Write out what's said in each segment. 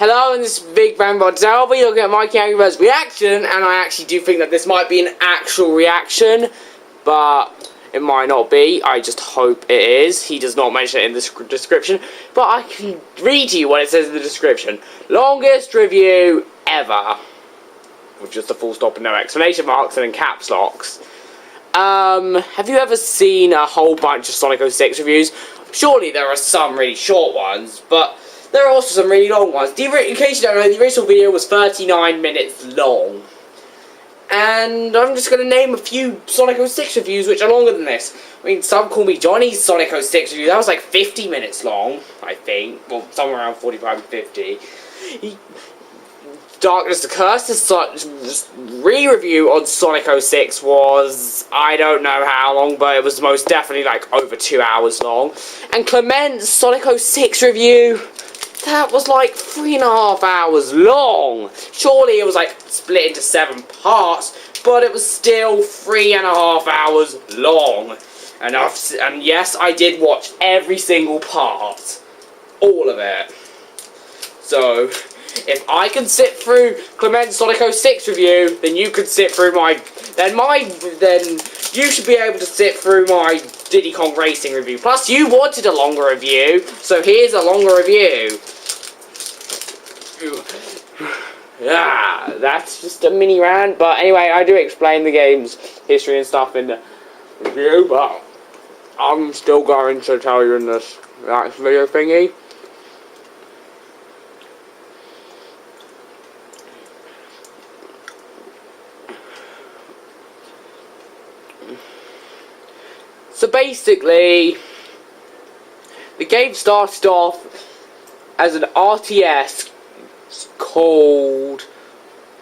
Hello, and this is Big Bang Bot. Today I'll be looking at MikeyAngryBirds reaction, and I actually do think that this might be an actual reaction, but it might not be. I just hope it is. He does not mention it in the description, but I can read to you what it says in the description. Longest review ever. With just a full stop and no exclamation marks and in caps locks. Have you ever seen a whole bunch of Sonic 06 reviews? Surely there are some really short ones, but there are also some really long ones. In case you don't know, the original video was 39 minutes long. And I'm just going to name a few Sonic 06 reviews which are longer than this. I mean, some call me Johnny's Sonic 06 review. That was like 50 minutes long, I think. Well, somewhere around 45 and 50. Darkness the Curse's re-review on Sonic 06 was, I don't know how long, but it was most definitely like over 2 hours long. And Clement's Sonic 06 review, that was like 3.5 hours long. Surely it was like split into 7 parts, but it was still 3.5 hours long. And yes, I did watch every single part. All of it. So if I can sit through Clement's Sonic 06 review, then you could sit through then you should be able to sit through my Diddy Kong racing review. Plus, you wanted a longer review, so here's a longer review. Yeah, that's just a mini rant. But anyway, I do explain the game's history and stuff in the review, but I'm still going to tell you in this reaction video thingy. So basically, the game started off as an RTS called,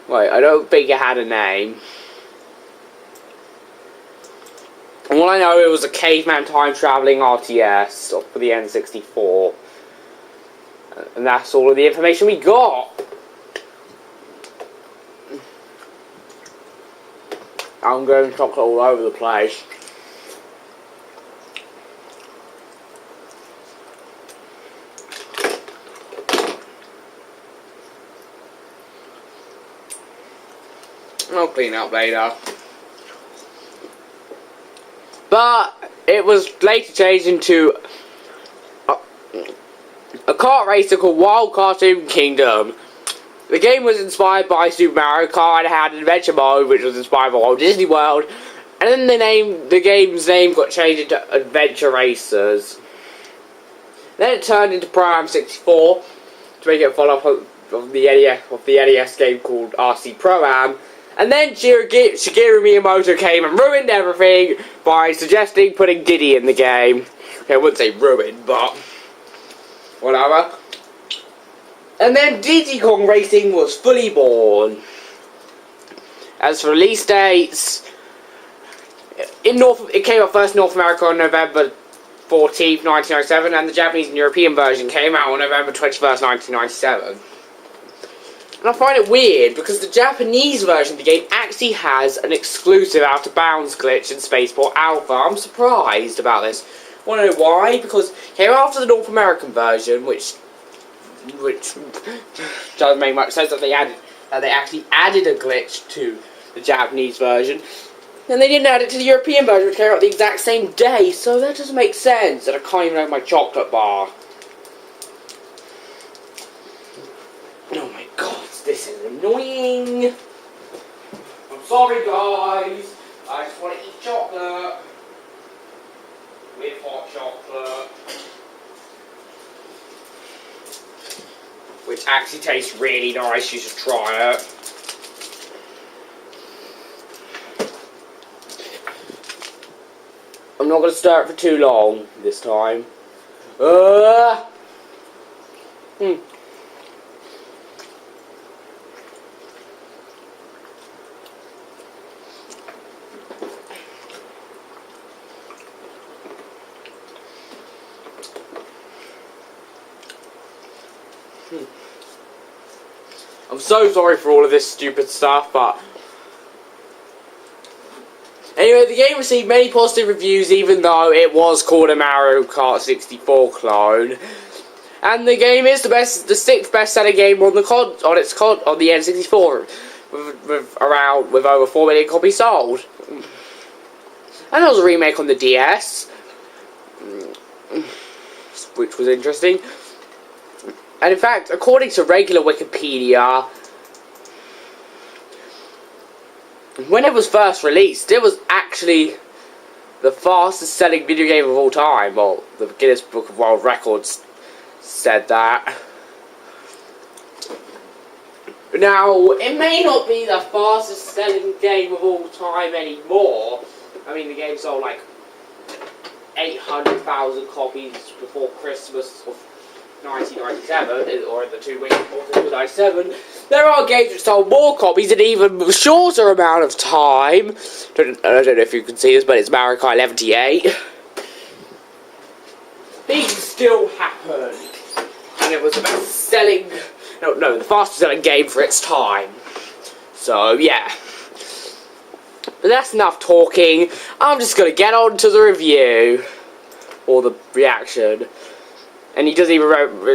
wait, I don't think it had a name. And all I know, it was a caveman time-traveling RTS for the N64. And that's all of the information we got. I'm going chocolate all over the place. I'll clean up later. But it was later changed into a kart racer called Wild Cartoon Kingdom. The game was inspired by Super Mario Kart and had an adventure mode which was inspired by Walt Disney World. And then the game's name got changed into Adventure Racers. Then it turned into Pro-Am 64 to make it a follow-up of the NES game called RC Pro-Am. And then Shigeru Miyamoto came and ruined everything by suggesting putting Diddy in the game. Okay, I wouldn't say ruined, but whatever. And then Diddy Kong Racing was fully born. As for release dates, it came out first in North America on November 14th, 1997, and the Japanese and European version came out on November 21st, 1997. And I find it weird because the Japanese version of the game actually has an exclusive out of bounds glitch in Spaceport Alpha. I'm surprised about this. Want to know why? Because it came after the North American version, which doesn't make much sense that they actually added a glitch to the Japanese version. And they didn't add it to the European version, which came out the exact same day, so that doesn't make sense. And I can't even have my chocolate bar. Oh my god. This is annoying. I'm sorry, guys. I just want to eat chocolate. With hot chocolate. Which actually tastes really nice. You should try it. I'm not going to stir it for too long this time. I'm so sorry for all of this stupid stuff, but anyway, the game received many positive reviews even though it was called a Mario Kart 64 clone. And the game is the 6th best-selling game on the N64, with over 4 million copies sold. And there was a remake on the DS, which was interesting. And in fact, according to regular Wikipedia, when it was first released, it was actually the fastest selling video game of all time. Well, the Guinness Book of World Records said that. Now, it may not be the fastest selling game of all time anymore. I mean, the game sold like 800,000 copies before Christmas of 1997, or in the 2 weeks before Christmas 97. There are games which sold more copies in even a shorter amount of time. I don't know if you can see this, but it's Mario Kart 11 Things still happen. And it was the best selling, the fastest selling game for its time. So, yeah. But that's enough talking. I'm just going to get on to the review. Or the reaction. And he doesn't even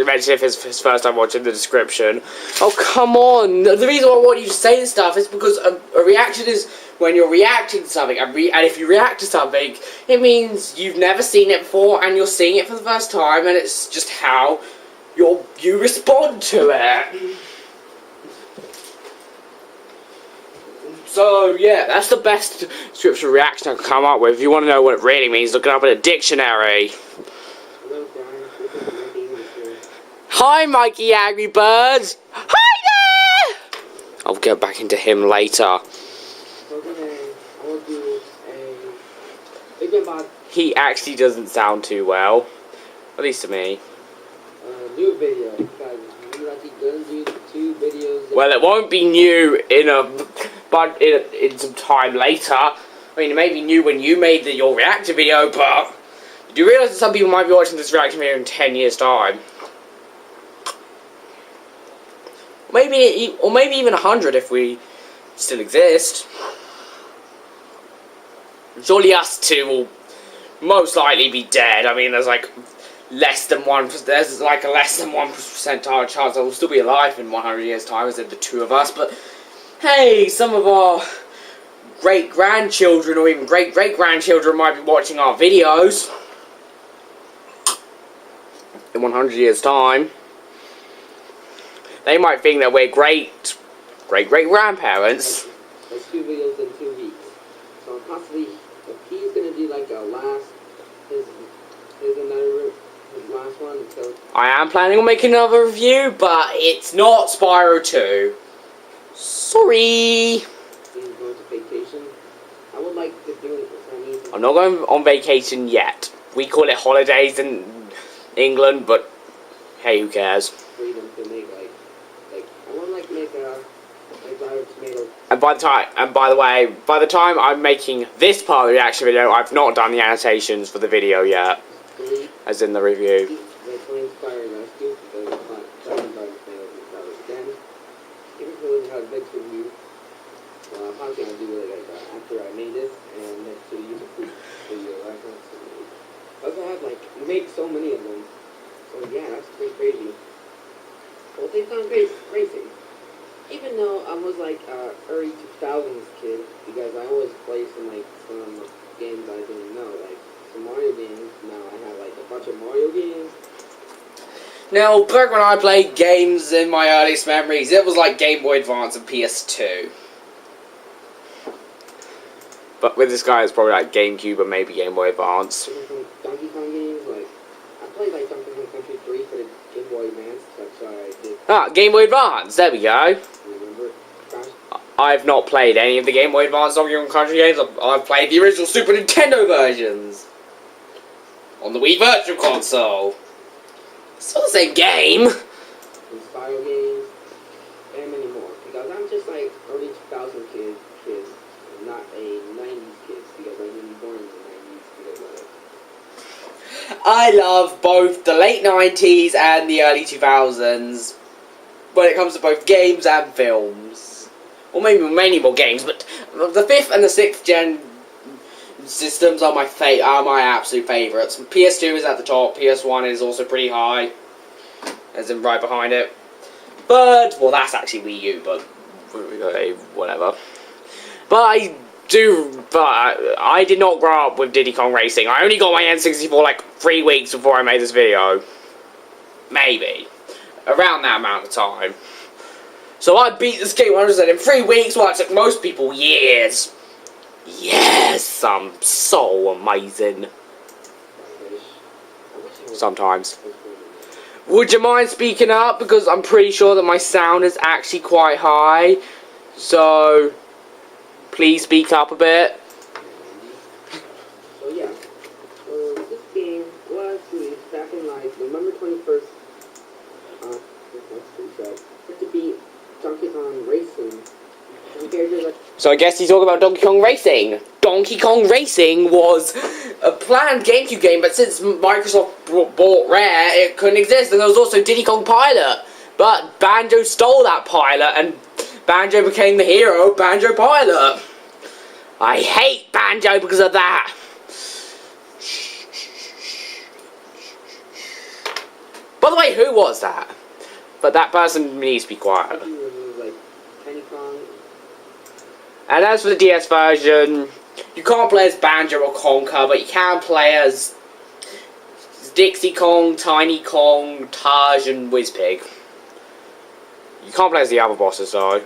mention if it's his first time watching the description. Oh, come on. The reason I want you to say this stuff is because a reaction is when you're reacting to something. And if you react to something, it means you've never seen it before and you're seeing it for the first time. And it's just how you respond to it. So, yeah, that's the best description of reaction I can come up with. If you want to know what it really means, look it up in a dictionary. Hi, MikeyAngryBirds! Hi there! I'll get back into him later. He actually doesn't sound too well. At least to me. New video. We're actually gonna do 2 videos. Well, it won't be new but in some time later. I mean, it may be new when you made your reaction video, but do you realise that some people might be watching this reaction video in 10 years' time? Or maybe even 100 if we still exist. Surely us two will most likely be dead. I mean, there's like less than 1%. There's like a less than 1% chance that we'll still be alive in 100 years' time, as in the 2 of us. But hey, some of our great-grandchildren or even great-great-grandchildren might be watching our videos in 100 years' time. They might think that we're great-great-grandparents. There's 2 videos in 2 weeks. So possibly, if he's gonna do like a last, his last one. So I am planning on making another review, but it's not Spyro 2. Sorry. He's going to vacation. I would like to do it for some reason. I'm not going on vacation yet. We call it holidays in England, but hey, who cares? Freedom to make like I want to make a tomato. And by the way, by the time I'm making this part of the reaction video, I've not done the annotations for the video yet, as in the review. I'm probably gonna do it like after I made this and next to the YouTube video. I also have like made so many of them. So yeah, that's pretty crazy. Well, they've gone crazy. Even though I was like early 2000s kid, because I always played some games I didn't know, like some Mario games. Now I have like a bunch of Mario games. Now, back when I played games in my earliest memories, it was like Game Boy Advance and PS2. But with this guy, it's probably like GameCube or maybe Game Boy Advance. Donkey Kong games, like I played like Donkey Kong Country 3 for the Game Boy Advance. That's why I did. Ah, Game Boy Advance. There we go. Remember? I've not played any of the Game Boy Advance Donkey Kong Country games. I've played the original Super Nintendo versions on the Wii Virtual Console. It's not the same game. And style games, and many more. Because I'm just like early 2000 kid, not a 90s kid, because I wasn't born in the 90s. Because I love both the late 90s and the early 2000s when it comes to both games and films. Or maybe many more games, but the 5th and the 6th gen systems are my absolute favourites. PS2 is at the top, PS1 is also pretty high. as in right behind it. But, well, that's actually Wii U, but whatever. But I did not grow up with Diddy Kong Racing. I only got my N64 like 3 weeks before I made this video. Maybe. Around that amount of time. So I beat this game 100% in 3 weeks, while it took most people years. Yes, I'm so amazing. Sometimes. Would you mind speaking up? Because I'm pretty sure that my sound is actually quite high. So, please speak up a bit. So yeah, this game was released back in like November 21st. That's pretty sad. To beat Donkey Kong Racing. So I guess he's talking about Donkey Kong Racing. Donkey Kong Racing was a planned GameCube game, but since Microsoft bought Rare, it couldn't exist. And there was also Diddy Kong Pilot. But Banjo stole that pilot, and Banjo became the hero, Banjo Pilot. I hate Banjo because of that. By the way, who was that? But that person needs to be quiet. And as for the DS version, you can't play as Banjo or Conker, but you can play as Dixie Kong, Tiny Kong, Taj, and Whizpig. You can't play as the other bosses, though.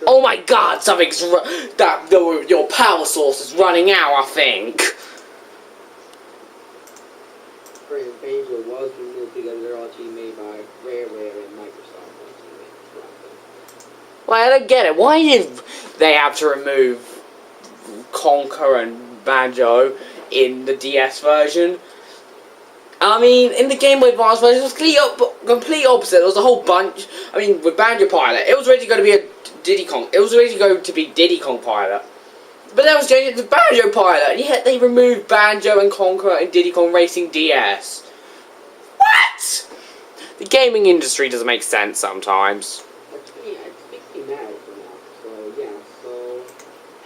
Oh my god, something's your power source is running out, I think. Banjo was removed because they're all made by Rare and Microsoft. Well, I don't get it. Why did they have to remove Conker and Banjo in the DS version? I mean, in the Game Boy Advance version, it was complete opposite. There was a whole bunch. I mean, with Banjo Pilot, it was originally going to be a Diddy Kong. It was originally going to be Diddy Kong Pilot. But that was changed to Banjo Pilot, and yet they removed Banjo and Conker and Diddy Kong Racing DS. What? The gaming industry doesn't make sense sometimes.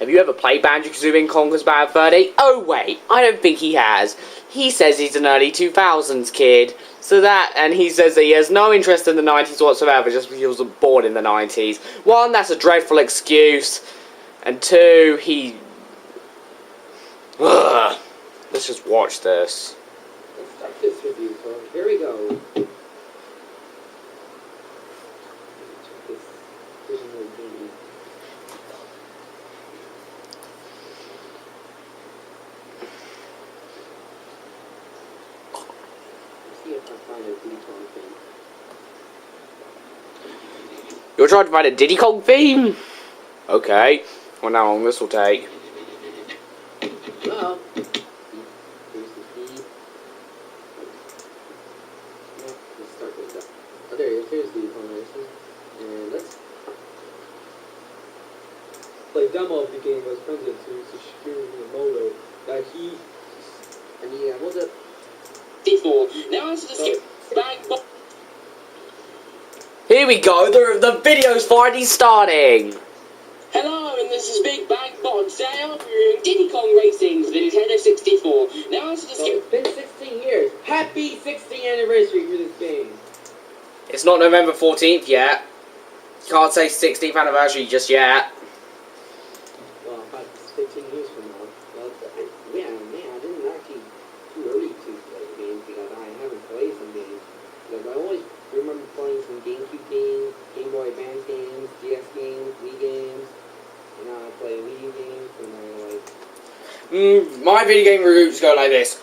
Have you ever played Banjo-Kazooie and Conker's Bad Fur Day? Oh wait, I don't think he has. He says he's an early 2000s kid. And he says that he has no interest in the 90s whatsoever, just because he was born in the 90s. 1, that's a dreadful excuse. And 2, Ugh. Let's just watch this. Let's start this review, so here we go. You're trying to find a Diddy Kong theme? Okay. Wonder how long this will take. Well, let's start this up. Oh, there it is. Here's the information. And let's play demo of the game was presented to Shigeru Miyamoto that he what's up? Before now onto the skip bang. Here we go, the video's finally starting! Hello, and this is Big Bang Bot. Today I'm reviewing Diddy Kong Racing for the Nintendo 64. Now onto the skip. It's been 16 years. Happy 16th anniversary for this game. It's not November 14th yet. Can't say 16th anniversary just yet. Well, about 15 years from now. Well, yeah, man, I didn't actually too early to play games because I haven't played some games. Because I always remember playing some GameCube games, Game Boy Advance games, DS games, Wii games. And now I play video games and I like... My video game reviews go like this.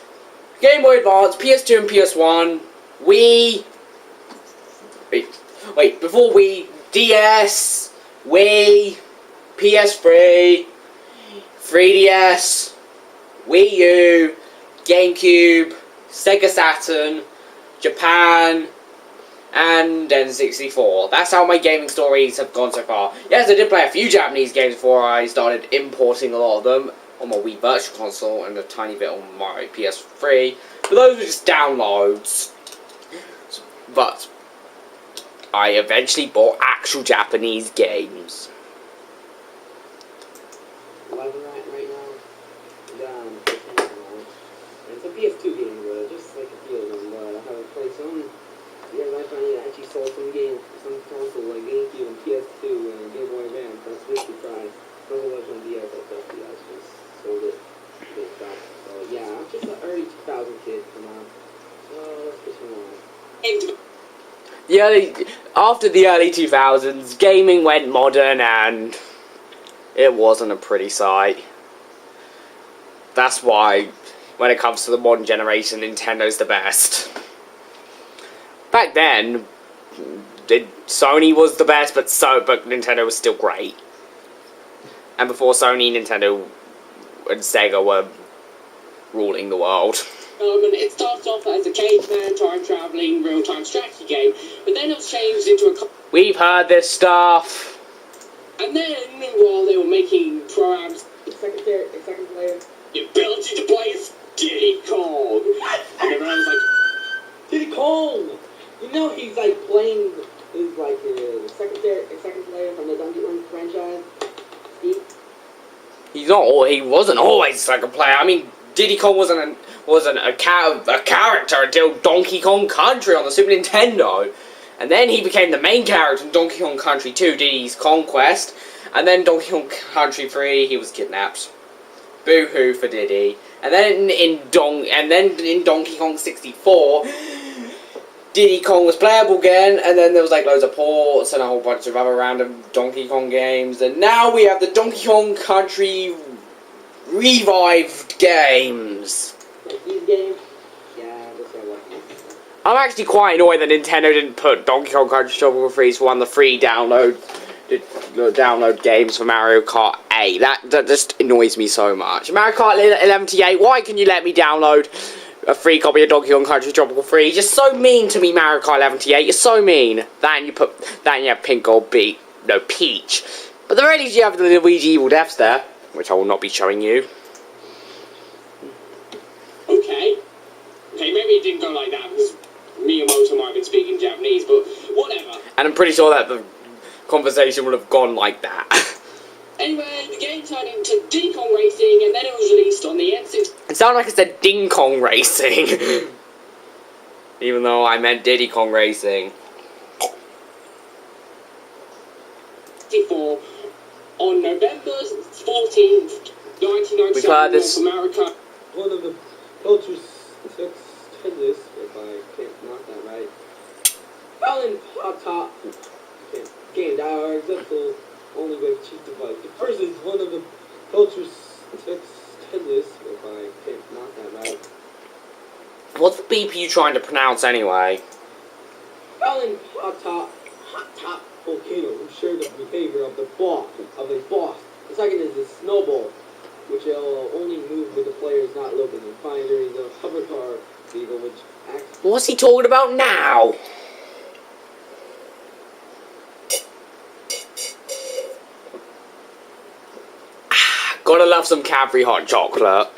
Game Boy Advance, PS2 and PS1, Wii... Wait, before Wii, DS, Wii, PS3, 3DS, Wii U, GameCube, Sega Saturn, Japan, and N64. That's how my gaming stories have gone so far. Yes, I did play a few Japanese games before I started importing a lot of them on my Wii Virtual Console and a tiny bit on my PS3. But those were just downloads. But I eventually bought actual Japanese games. Right now, it's a PS2 game, but just like a few of them, but I haven't played I finally actually saw some games, some console like GameCube and PS2 and Game Boy Advance. That's Switch to try. Those was on DS, I thought the guys just sold it. So yeah, I'm just an early 2000 kid. Come on. So let's push on. After the early 2000s, gaming went modern and it wasn't a pretty sight. That's why, when it comes to the modern generation, Nintendo's the best. Back then, Sony was the best, but Nintendo was still great. And before Sony, Nintendo and Sega were ruling the world. It starts off as a caveman, time-traveling, real-time strategy game, but then it was changed into a... We've heard this stuff. And then, while they were making pro-ams... Second player. The ability to play as Diddy Kong. And everyone was like... Diddy Kong! You know he's like playing... He's like the second player from the Donkey Kong franchise. He wasn't always a second player. I mean, Diddy Kong wasn't a character until Donkey Kong Country on the Super Nintendo. And then he became the main character in Donkey Kong Country 2, Diddy's Conquest. And then Donkey Kong Country 3, he was kidnapped. Boo-hoo for Diddy. And then in Donkey Kong 64, Diddy Kong was playable again, and then there was like loads of ports and a whole bunch of other random Donkey Kong games, and now we have the Donkey Kong Country revived games. Like these games? Yeah, that's what I like. I'm actually quite annoyed that Nintendo didn't put Donkey Kong Country Tropical Freeze for one of the free download games for Mario Kart 8. That just annoys me so much. Mario Kart 11-8, why can you let me download a free copy of Donkey Kong Country Tropical Freeze? You're so mean to me, Mario Kart 11-8. You're so mean. Then you have Pink Gold Peach. But the very least you have the Luigi Evil Deaths there, which I will not be showing you. Okay, maybe it didn't go like that because Miyamoto might have been speaking Japanese, but whatever. And I'm pretty sure that the conversation would have gone like that. Anyway, the game turned into Diddy Kong Racing, and then it was released on the N64. It sounded like I said Ding Kong Racing. Even though I meant Diddy Kong Racing. On November 14th, 1997 in North America. One of the culture's tennis, if I can't knock that right. Fallon Hot Top. Game die hard, except only with cheap device. The first is one of the culture's tennis, if I can't knock that right. What's the beep you trying to pronounce anyway? Fallon Hot Top volcano, who shared the behavior of a boss. The second is the snowball, which will only move with the players not looking. And finally, there is a hover car vehicle, which acts. What's he talking about now? Gotta love some Cadbury hot chocolate.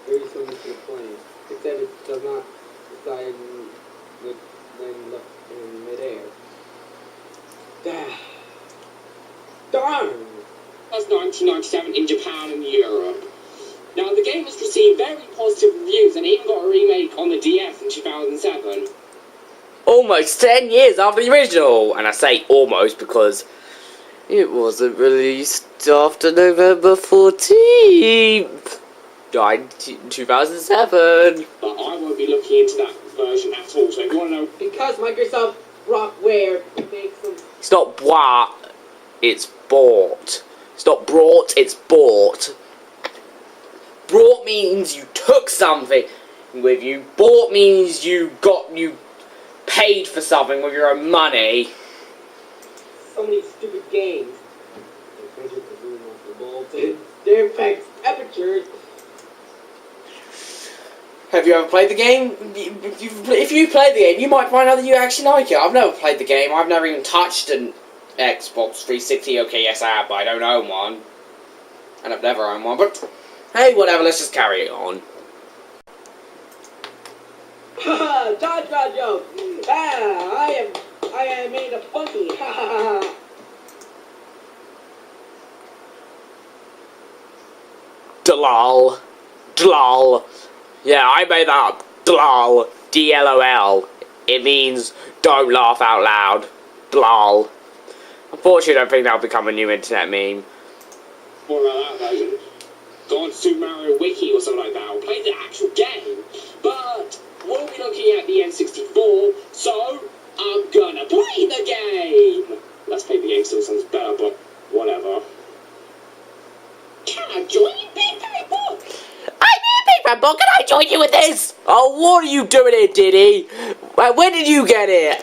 Very similar to the plane, except it does not decide when left in midair. Darn! That's 1997 in Japan and Europe. Now, the game has received very positive reviews and even got a remake on the DS in 2007. Almost 10 years after the original. And I say almost because it wasn't released after November 14th. Died in 2007. But I won't be looking into that version at all, so if you want to know... Because Microsoft Rockware makes them... It's not bought, it's bought. It's not brought, it's bought. Brought means you took something with you. Bought means you paid for something with your own money. So many stupid games. Their effects, temperatures. Have you ever played the game? If you play the game, you might find out that you actually like it. I've never played the game. I've never even touched an Xbox 360. Okay, yes I have, but I don't own one. And I've never owned one, but hey, whatever, let's just carry it on. Haha, Cha-cha joke. I am made a funky. Ha ha ha. Dalal. Yeah, I made that up. Dalal. DLOL. It means don't laugh out loud. Lol. Unfortunately, I don't think that'll become a new internet meme. More about that version. Go on Super Mario Wiki or something like that, or play the actual game. But we'll be looking at the N64, so I'm gonna play the game! Let's play the game still sounds better, but whatever. Can I join you, Big Bang Book? I'm here, Big Bang Book. Can I join you with this? Oh, what are you doing here, Diddy? When did you get here?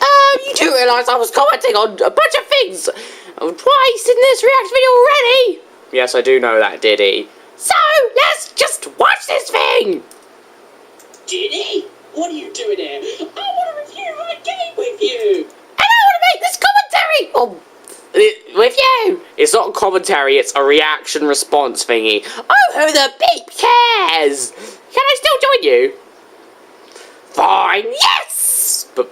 You do realise I was commenting on a bunch of things twice in this react video already? Yes, I do know that, Diddy. So, let's just watch this thing! Diddy? What are you doing here? I want to review my game with you! And I want to make this commentary! Oh, with you! It's not a commentary, it's a reaction response thingy. Oh, who the beep cares? Can I still join you? Fine, yes! But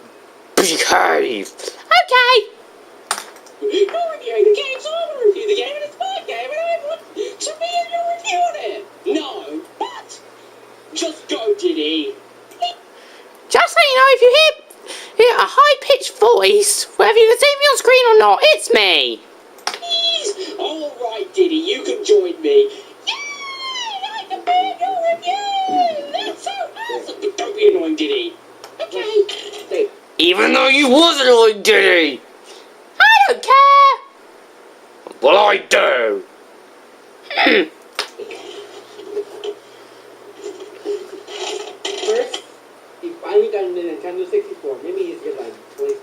behave. Okay. You're reviewing the game, so I want to review the game, and it's my game, and I want to be in your review on it! No, but just go, Diddy. Just so you know, if you hear a high-pitched voice, whether you can see me on screen or not, it's me. Please! Alright, Diddy, you can join me. Yay! I can be in your review! That's so awesome! But don't be annoying, Diddy. Okay. Hey, Even though you was annoying, Diddy. I don't care. Well, I do. first, he finally got a Nintendo 64. Maybe he's good like 20.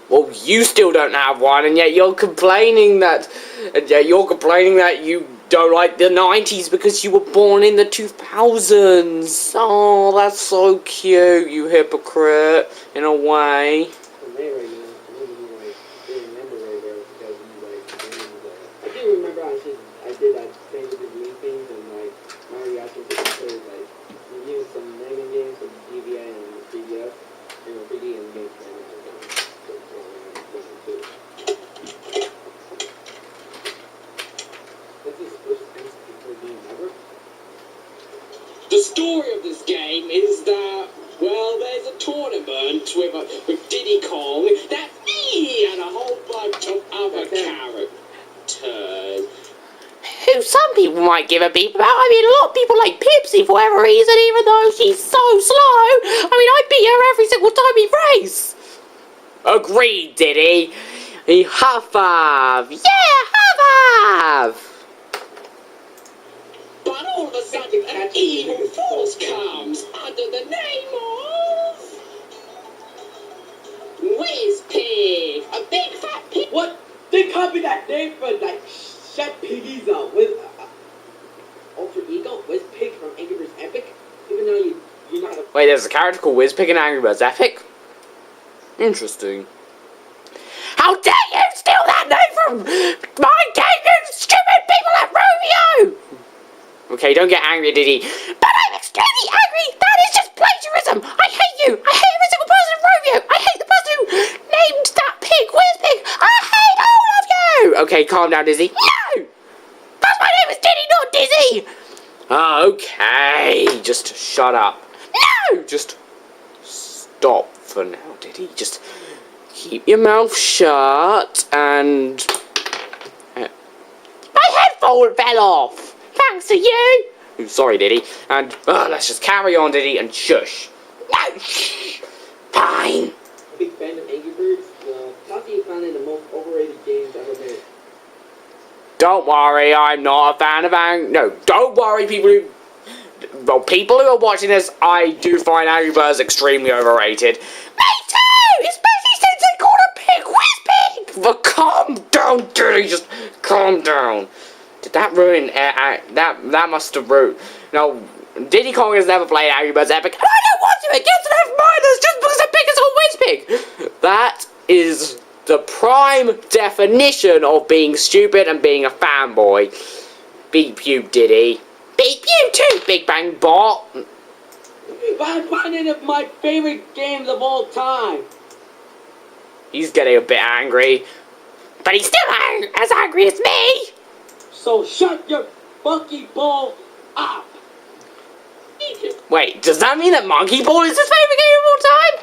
Well, you still don't have one, and yet you're complaining that you don't like the 90s because you were born in the 2000s. Oh, that's so cute, you hypocrite, in a way. I do remember I did that thing with the green things and like my reactions to the like reviewing some Mega Man games from GBA and 3DS and 3D and games. This is the first N64 game ever. The story of this game is that, well, there's a tournament with Diddy Kong. That's me and a whole bunch of other characters. Who some people might give a beep about. I mean, a lot of people like Pipsy for whatever reason, even though she's so slow. I mean, I beat her every single time we race. Agreed, Diddy. High five. Yeah, high five. But all of a sudden, an evil force comes under the name of Whiz-Pig, a big fat pig. What? They copied that name from like Chef Piggy's with alter ego, Whiz Pig from Angry Birds Epic. Even though you're not a Wait, there's a character called Whiz-Pig in Angry Birds Epic? Interesting. How dare you steal that name from my game, you stupid people at Rovio! Okay, don't get angry, Diddy. But I'm extremely angry! That is just plagiarism! I hate you! I hate every single person at Rovio! I hate the person who named that pig Whiz-Pig! I hate all of you! Okay, calm down, Dizzy. No! That's my name is Diddy, not Dizzy! Okay, just shut up. No! Just stop for now, Diddy. Just keep your mouth shut and... My headphone fell off! Thanks to you! Ooh, sorry, Diddy. And let's just carry on, Diddy, and shush. No, shh! Fine! a big fan of Angry Birds. Toffee is found in the most overrated games ever made. Don't worry, I'm not a fan of No, don't worry, people who are watching this, I do find Angry Birds extremely overrated. Me too! Especially since they called a pig Whiz-Pig! But calm down, Diddy, just calm down. Did that ruin, that must have ruined, no, Diddy Kong has never played Angry Birds Epic, and I don't want to, it gets enough minus just because a pig is called Whiz-Pig! That is the prime definition of being stupid and being a fanboy. Beep you, Diddy. Beep you too, Big Bang Bot. I find it my favorite games of all time. He's getting a bit angry. But he's still as angry as me. So shut your monkey ball up. Wait, does that mean that Monkey Ball is his favorite game of all time?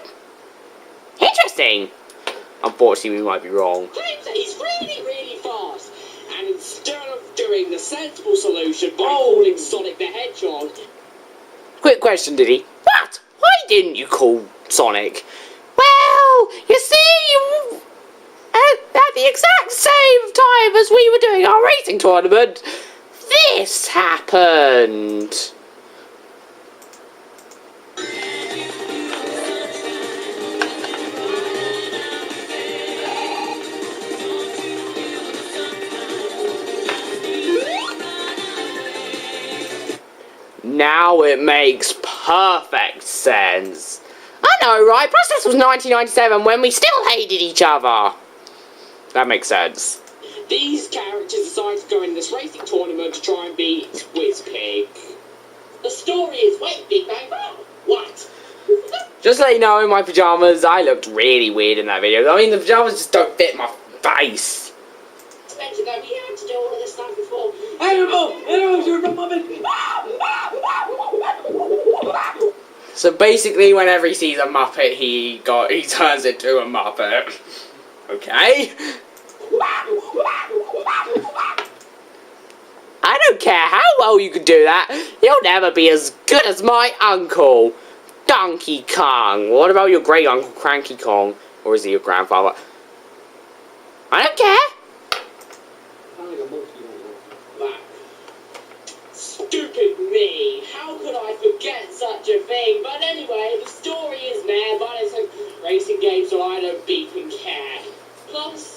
unfortunately we might be wrong. Claims that he's really, really fast. And instead of doing the sensible solution by calling Sonic the Hedgehog... Quick question, Diddy. What? Why didn't you call Sonic? Well, you see, at the exact same time as we were doing our racing tournament, this happened. Now it makes perfect sense. I know, right? Plus this was 1997 when we still hated each other. That makes sense. These characters decided to go in this racing tournament to try and beat Whizpig. The story is, wait, Big Bang Bang, what? Just to let you know, in my pyjamas, I looked really weird in that video. I mean, the pyjamas just don't fit my face. Expected that we had to do all of this stuff before. So basically, whenever he sees a Muppet, he turns into a Muppet. Okay? I don't care how well you can do that, you'll never be as good as my uncle, Donkey Kong. What about your great uncle, Cranky Kong? Or is he your grandfather? I don't care. Sound like a monkey right now. Stupid me! How could I forget such a thing? But anyway, the story is there, but it's a racing game, so I don't beeping care. Plus,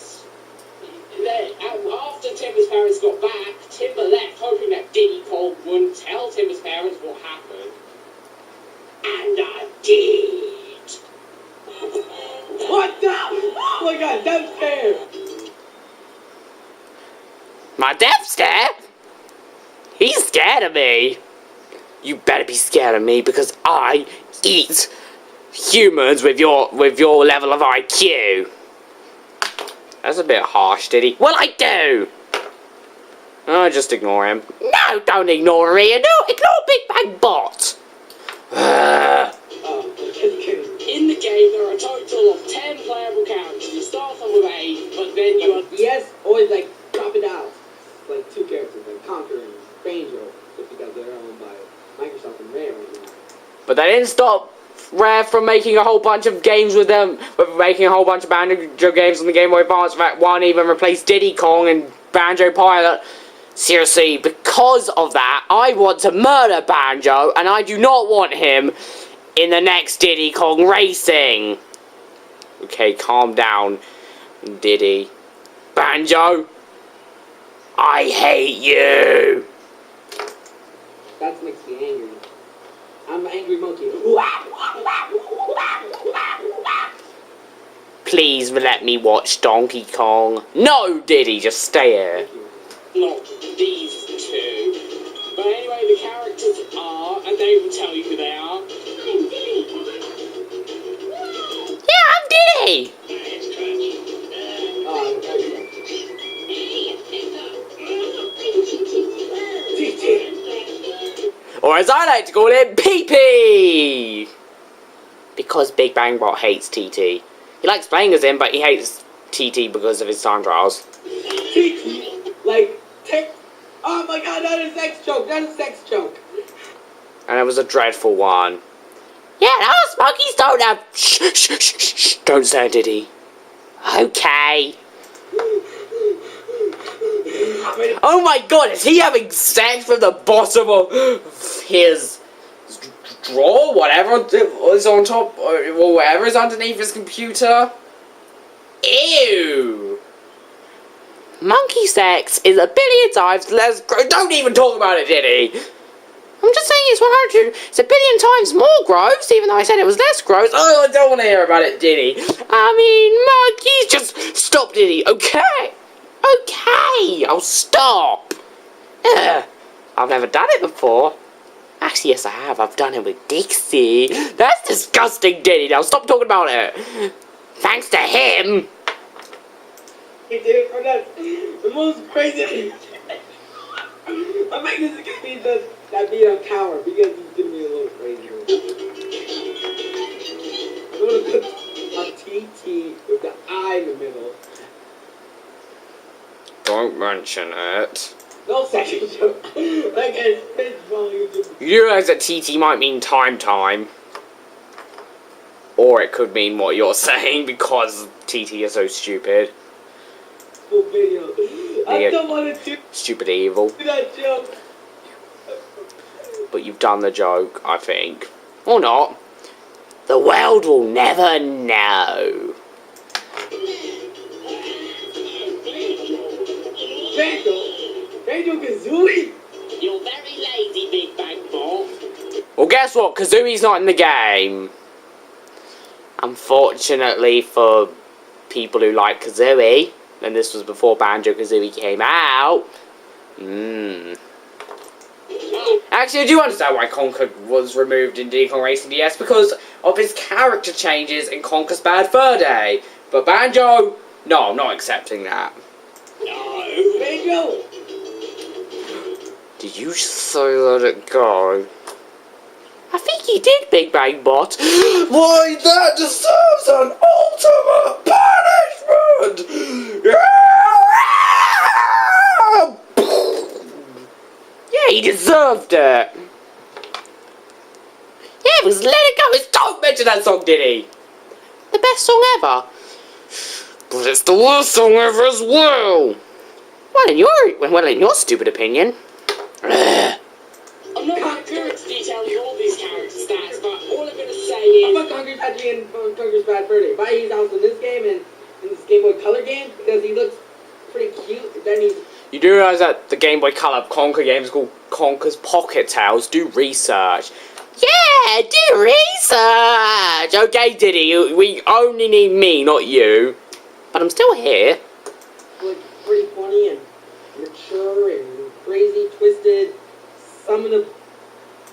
after Timber's parents got back, Timber left, hoping that Diddy Kong wouldn't tell Timber's parents what happened. And I did. What the? Oh my god, that's fair! My death stare? He's scared of me. You better be scared of me because I eat humans with your level of IQ. That's a bit harsh, Diddy. Well, I do. Oh, just ignore him. No, don't ignore me. No, ignore Big Bang Bot. In the game, there are a total of 10 playable characters. You start off with 8, but then you are... Yes, always like drop it out. Like 2 characters, like Conquer and Banjo, just because they're owned by Microsoft and Rare right now. But that didn't stop Rare from making a whole bunch of games with them, making a whole bunch of Banjo games on the Game Boy Advance. In fact, one even replaced Diddy Kong and Banjo Pilot. Seriously, because of that, I want to murder Banjo, and I do not want him in the next Diddy Kong Racing. Okay, calm down, Diddy. Banjo, I hate you. That makes me angry. I'm an angry monkey. Please let me watch Donkey Kong. No, Diddy, just stay here. Not these 2. But anyway, the characters are, and they will tell you who they are. Yeah, I'm Diddy. Or as I like to call it, PP! Because Big Bang Bot hates TT. He likes playing as him, but he hates TT because of his time trials. Like, oh my god, that is a sex joke, that's a sex joke. And it was a dreadful one. Yeah, those monkeys don't have... Shh. Don't say it, Diddy. Okay. Oh my god, is he having sex from the bottom of his drawer? Whatever is on top, or whatever is underneath his computer? Ew! Monkey sex is a billion times less gross. Don't even talk about it, Diddy! I'm just saying it's a billion times more gross, even though I said it was less gross. Oh, I don't want to hear about it, Diddy. I mean, monkeys, just stop, Diddy, okay? Okay, I'll stop. I've never done it before. Actually, yes, I have. I've done it with Dixie. That's disgusting, Diddy. Now stop talking about it. Thanks to him. Hey, dude, that's the most crazy thing. I'm making this gonna be that beat on Coward because he's giving me a little crazy. I'm gonna put a TT with the I eye in the middle. Don't mention it. No second joke. Like a spit volume. You realize that TT might mean time. Or it could mean what you're saying because TT is so stupid. Full video. I don't want to do Stupid evil. that joke. But you've done the joke, I think. Or not. The world will never know. Banjo Kazooie? You're very lazy, Big Bang Ball. Well, guess what? Kazooie's not in the game. Unfortunately for people who like Kazooie, and this was before Banjo-Kazooie came out. Actually, I do understand why Conker was removed in Diddy Kong Racing DS because of his character changes in Conker's Bad Fur Day. But Banjo, no, I'm not accepting that. No. Banjo! Did you so let it go? I think he did, Big Bang Bot. Why, that deserves an ultimate punishment! Yeah, he deserved it. Yeah, it was Let It Go. Don't mention that song, Diddy. The best song ever. But it's the worst song ever as well. Well, in your stupid opinion. I'm not going to go into detail in all these character stats, but all I'm going to say is... I'm not Conker's Patrick and Conker's Bad Fur Day. Why he's also in this game and in this Game Boy Color game? Because he looks pretty cute. Then he's... You do realise that the Game Boy Color Conker game is called Conker's Pocket Tales? Do research. Yeah, do research! Okay, Diddy, we only need me, not you. But I'm still here. like pretty funny and mature and crazy, twisted. Some of the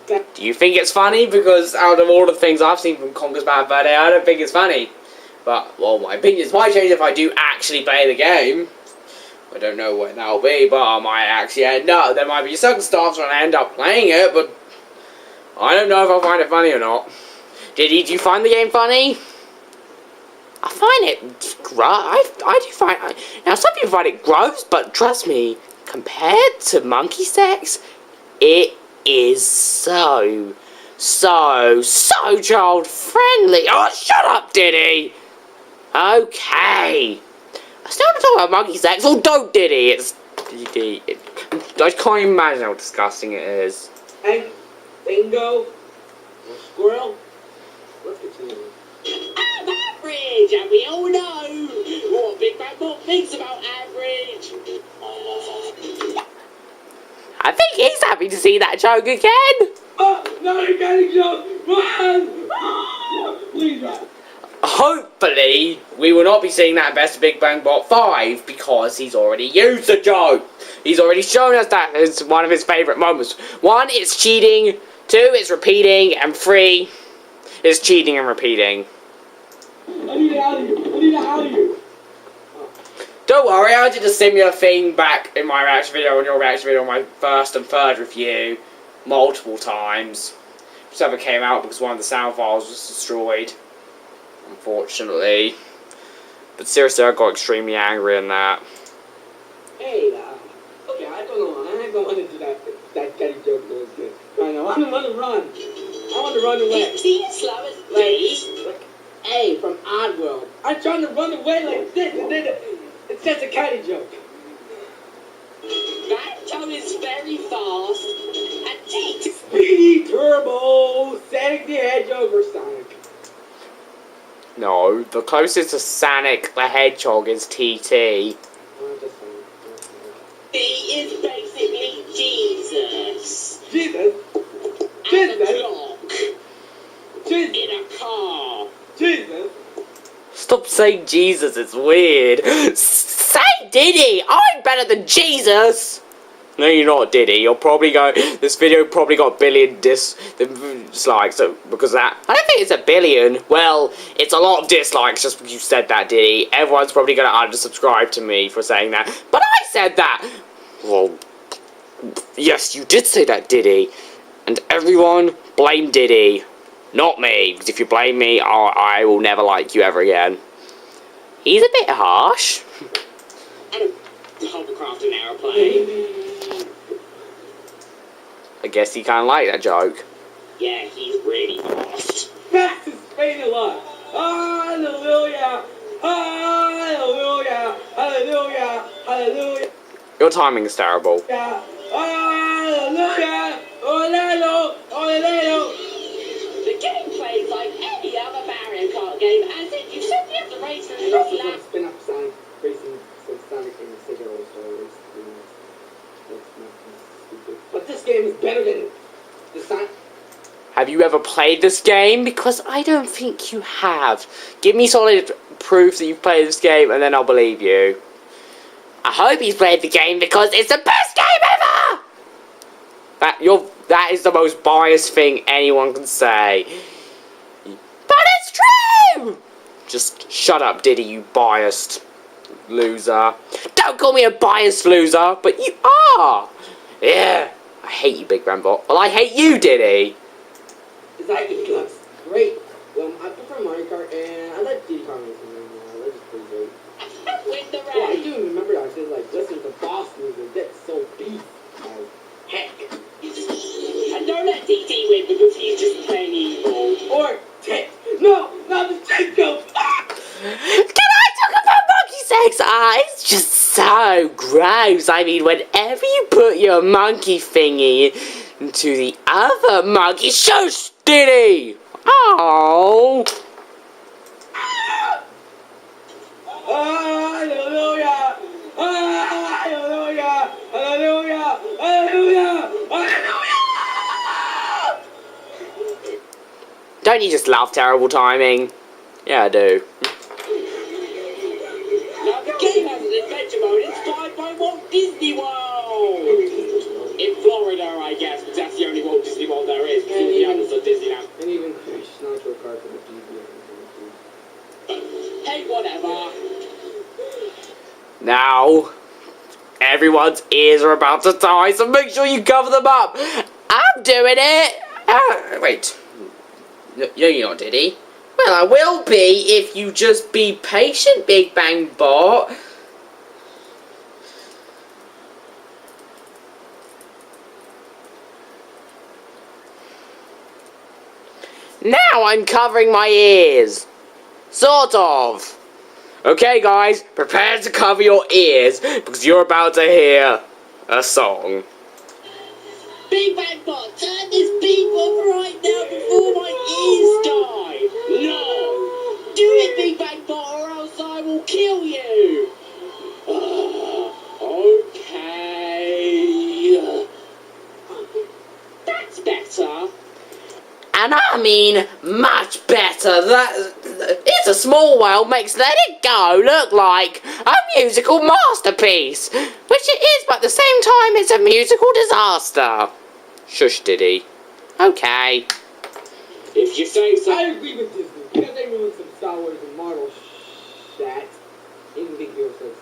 best. Do you think it's funny? Because out of all the things I've seen from Conker's Bad Fur Day, I don't think it's funny. But, well, my opinions might change if I do actually play the game. I don't know when that'll be, but I might actually end up. There might be circumstances when I end up playing it, but I don't know if I'll find it funny or not. Diddy, do you find the game funny? I find it I do find... Now, some people find it gross, but trust me, compared to Monkey Sex, it is so child-friendly. Oh, shut up, Diddy! Okay. I still want to talk about Monkey Sex. Oh, don't, Diddy! It's... Diddy... I can't imagine how disgusting it is. And bingo, or squirrel. Let's continue. I'm average, and we all know what Big Bang Bot thinks about average. I think he's happy to see that joke again. Oh, no, you got a joke. Run! Oh, please run. Hopefully, we will not be seeing that in Best of Big Bang Bot 5 because he's already used the joke. He's already shown us that as one of his favourite moments. 1, it's cheating. 2, it's repeating. And 3, it's cheating and repeating. I need it out of you. I need it out of you. Don't worry, I did a similar thing back in my reaction video and your reaction video on my first and third review multiple times. Which never came out because one of the sound files was destroyed. Unfortunately. But seriously, I got extremely angry in that. Hey, okay, I don't know. I don't want to do that Teddy joke that was good. I know. I want to run. I want to run away. See it slow as please. Like, hey, from Oddworld. I'm trying to run away like this, and then it's just a Caddy joke. Banjo is very fast and cheats. Speedy Turbo, Sonic the Hedgehog, or Sonic. No, the closest to Sonic the Hedgehog is TT. He is basically Jesus. Jesus? And a clock. Jesus? In a car. Jesus? Stop saying Jesus, it's weird. Say Diddy! I'm better than Jesus! No, you're not, Diddy. You're probably going... This video probably got a billion dislikes so because of that. I don't think it's a billion. Well, it's a lot of dislikes just because you said that, Diddy. Everyone's probably going to unsubscribe to me for saying that. But I said that! Well, yes, you did say that, Diddy. And everyone blame Diddy. Not me. Because if you blame me, I will never like you ever again. He's a bit harsh. And a hovercraft and aeroplane. I guess he kind of liked that joke. Yeah, he's really fast. Fastest train alive. Hallelujah. Hallelujah. Hallelujah. Hallelujah. Your timing is terrible. Hallelujah. Hallelujah. Hallelujah. The game plays like any other Mario Kart game, as if you simply have to race through And the also lap. gonna spin up Sonic racing, so Sonic and Sega also race. That's not stupid. But this game is better than the Sonic. Have you ever played this game? Because I don't think you have. Give me solid proof that you've played this game, and then I'll believe you. I hope he's played the game because it's the best game ever! That is the most biased thing anyone can say. But it's true! Just shut up, Diddy, you biased loser. Don't call me a biased loser, but you are! Yeah, I hate you, Big Rambot. Well, I hate you, Diddy. It's like it looks great. Well, I prefer Mario Kart, and I like Diddy Kong. I like it's pretty great. Win the Yeah, I race. do remember that. I said, like, listen to boss music. That's so beef as heck. And don't let DD win because he's just plain evil. Or Tit. No, not the Jacob. Can I talk about monkey sex? It's just so gross. I mean, whenever you put your monkey thingy into the other monkey, shush, Diddy! Oh. Hallelujah! Hallelujah! Hallelujah! Hallelujah! Hallelujah! Don't you just love terrible timing? Yeah, I do. Now the game has an adventure mode inspired by Walt Disney World. In Florida, I guess, because that's the only Walt Disney World there is. All the others are Disneyland. And even Crash Nitro Kart for the GBA. Hey, whatever. Now, everyone's ears are about to die, so make sure you cover them up. I'm doing it. Wait. No, you're not, Diddy. Well, I will be if you just be patient, Big Bang Bot. Now I'm covering my ears. Sort of. Okay, guys, prepare to cover your ears because you're about to hear a song. Big Bang Bot, turn this beep off right now before my ears die. No. Do it, Big Bang Bot, or else I will kill you. Okay. That's better. And I mean much better. It's a Small World makes Let It Go look like a musical masterpiece, which it is, but at the same time it's a musical disaster. Shush, Diddy. Okay. If you say so. I agree with Disney. Because they ruined some Star Wars and Marvel shit. Even Big Hero 6 looks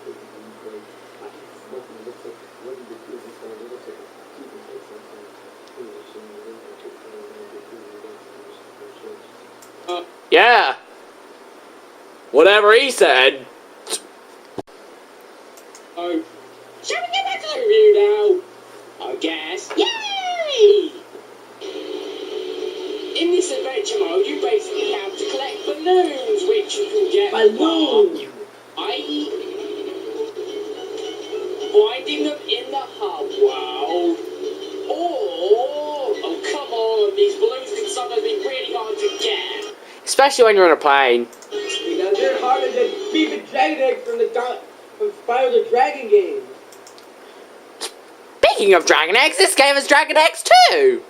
great. I think it's smoking. It looks like what did it do before? It looks like a TV or something. Yeah. Whatever he said. Oh. Shall we get back to the review now? I guess. Yay! In this adventure mode, you basically have to collect balloons, which you can get Balloons! i.e. finding them in the hub world. Or, oh come on, these balloons can sometimes be really hard to get. Especially when you're on a plane. Because they're harder than beefing dragon eggs from Spyro the Dragon game. Speaking of Dragon Eggs, this game has Dragon Eggs too!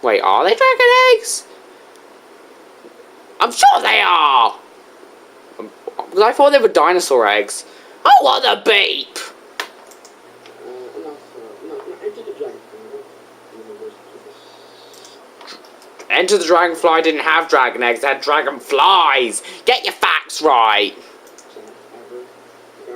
Wait, are they Dragon Eggs? I'm sure they are! Because I thought they were dinosaur eggs. Oh, what a beep! Enter the Dragon. Enter the Dragonfly didn't have Dragon Eggs, it had Dragonflies! Get your facts right!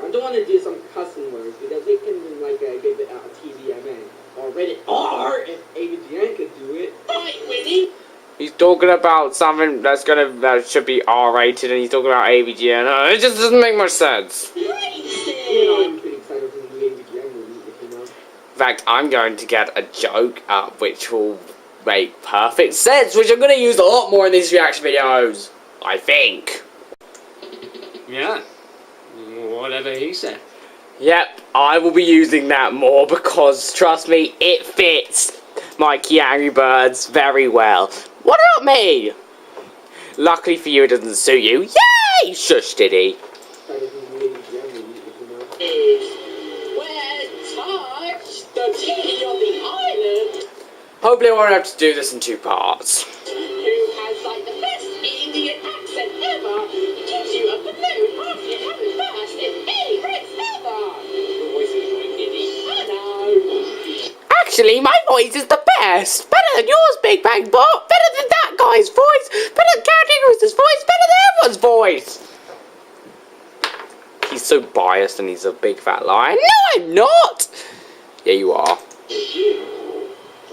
I don't want to do some cussing words because they can like give it out TVMA or Reddit or if AVGN could do it. Right, Winnie. He's talking about something that should be R-rated, and he's talking about ABGN. It just doesn't make much sense. You know, I'm pretty excited for the new ABGN movie, if you know. In fact, I'm going to get a joke up which will make perfect sense, which I'm going to use a lot more in these reaction videos. I think. Yeah. Whatever he said. Yep, I will be using that more because, trust me, it fits MikeyAngryBirds very well. What about me? Luckily for you, it doesn't suit you. Yay! Shush, Diddy. Excited for the new ABGN movie, if you know. We're touched the tea on the island. Hopefully I won't have to do this in 2 parts. Who has like the best Indian accent ever? Gives you a balloon after you haven't burst in any race ever. Your voice is annoying, Diddy. I know. Actually, my voice is the best. Better than yours, Big Bang Bot. Better than that guy's voice. Better than Carrot voice. Better than everyone's voice. He's so biased and he's a big fat liar. No, I'm not. Yeah, you are.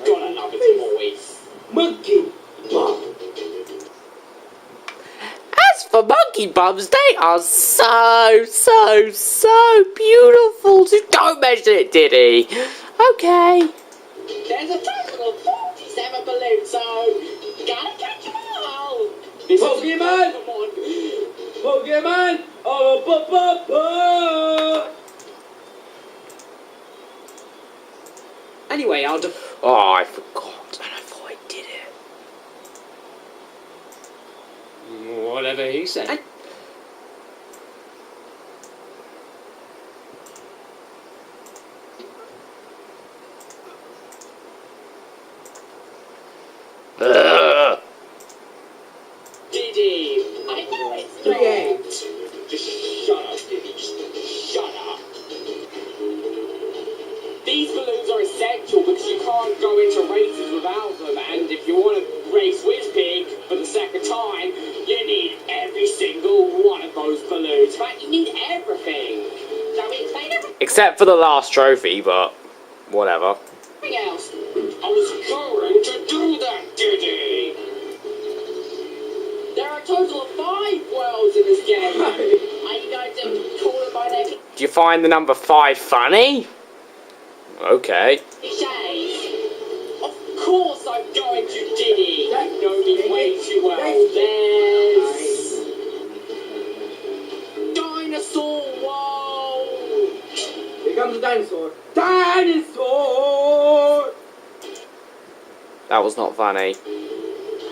Gotta love his voice. Monkey Bob. As for monkey bums, they are so beautiful. So don't mention it, Diddy. Okay. There's a total of 47 balloons, so gotta catch them all. This Pokemon! Come on. Pokemon! Oh, Anyway, Oh, I forgot, and I thought I did it. whatever he said. Diddy, I know it's not. Yeah. Just shut up, Diddy. Just shut up. These balloons are essential because you can't go into races without them, and if you want to race with Pig for the second time, you need every single one of those balloons. In fact, you need everything. Shall we explain everything Except for the last trophy, but whatever. else? I was going to do that, Diddy. There are a total of 5 worlds in this game. Are you going to call them by their Do you find the number 5 funny? Okay. cliches? Of course I'm going to Diddy. You know me way too well. There's Dinosaur World. Here comes the dinosaur. Dinosaur! That was not funny.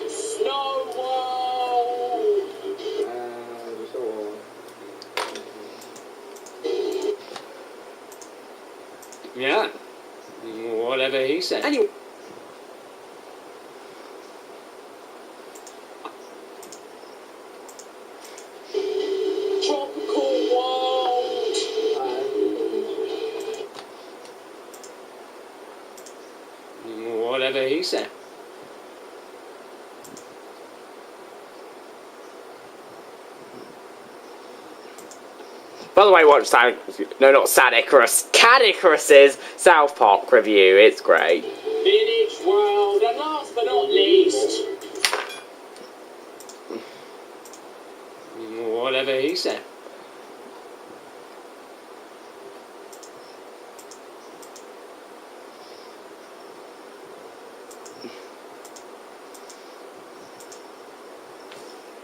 Snow World. Yeah. Whatever he said. Anyway. Tropical World. Whatever he said. By the way, watch not Icarus, Cat Icarus's South Park review. It's great. Village World. And last but not least, Whatever he said.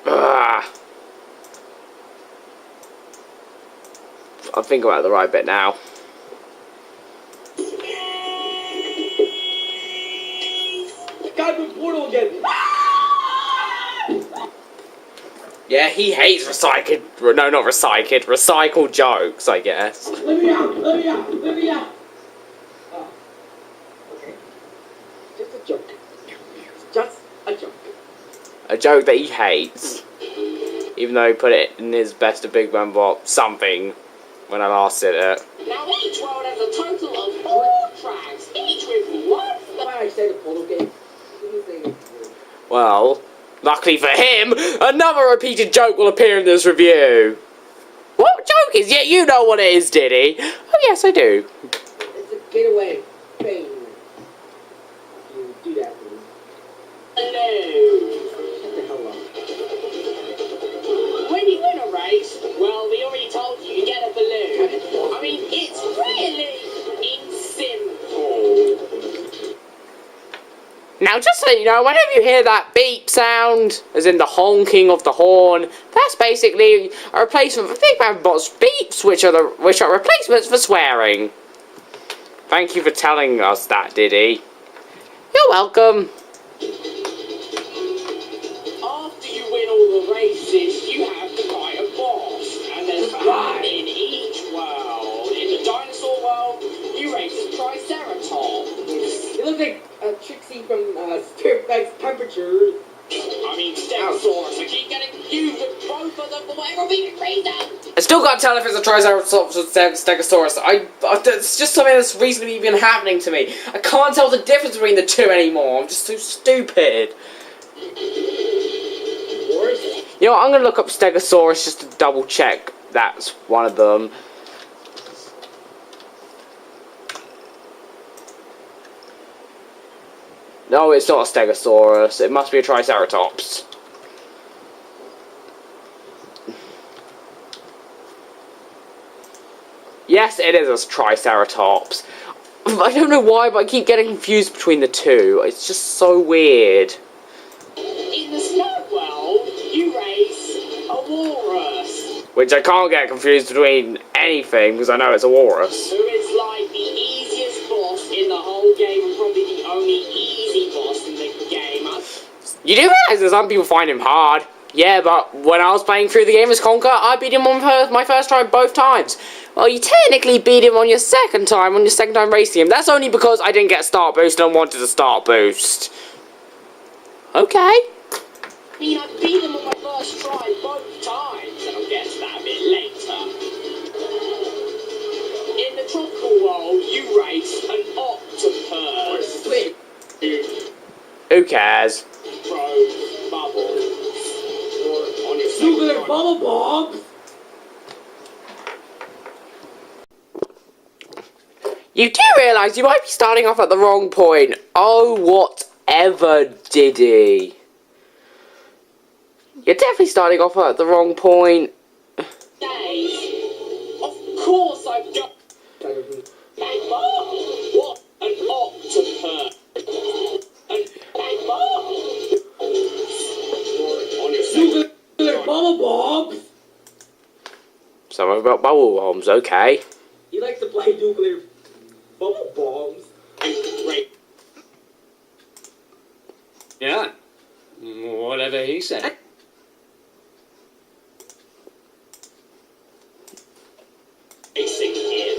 Ugh. I'll think about the right bit now. Got the portal again. Yeah, he hates recycled. No, not recycled. Recycled jokes, I guess. Let me out! Let me out! Let me out! Oh. Okay. Just a joke. Just a joke. A joke that he hates. Even though he put it in his best of Big Bang Bot something when I last did it. now each world has a total of 4 tracks, each with 1. Why I say the portal game? Well, luckily for him, another repeated joke will appear in this review. What joke is? Yeah, you know what it is, Diddy. Oh yes, I do. It's a getaway thing. You do that, please. Hello. Now, just so you know, whenever you hear that beep sound, as in the honking of the horn, that's basically a replacement for Big Man Bot's beeps, which are replacements for swearing. Thank you for telling us that, Diddy. You're welcome. After you win all the races, you have to fight a boss, and there's one in each world. In the dinosaur world, you race a Triceratops. You look like Trixie from Spirit Bags Temperature. I mean, Stegosaurus. I keep getting confused with both of them for whatever reason. I still can't tell if it's a Triceratops or Stegosaurus. It's just something that's recently been happening to me. I can't tell the difference between the two anymore. I'm just so stupid. You know what, I'm going to look up Stegosaurus just to double check that's one of them. No, it's not a Stegosaurus. It must be a Triceratops. Yes, it is a Triceratops. I don't know why, but I keep getting confused between the two. It's just so weird. In the snow world, you race a walrus. Which I can't get confused between anything, because I know it's a walrus. Who is like the easiest boss in the whole game, and probably the only easy boss in the game. You do realise that some people find him hard. Yeah, but when I was playing through the game as Conker, I beat him on my first try both times. Well, you technically beat him on your second time racing him. That's only because I didn't get a start boost and I wanted a start boost. Okay. I mean, I beat him on my first try both times, and I'll get to that a bit later. In the tropical world, you race an octopus. Who cares? Throw bubbles. Or on your Nuclear bubble bombs. You do realise you might be starting off at the wrong point. Oh, whatever, Diddy. You're definitely starting off at the wrong point. days. Of course I've got... What? An octopus. An on your Nuclear bubble bombs. Something about bubble bombs, okay. He likes to play nuclear bubble bombs. Right. Yeah. Whatever he said. Racing here.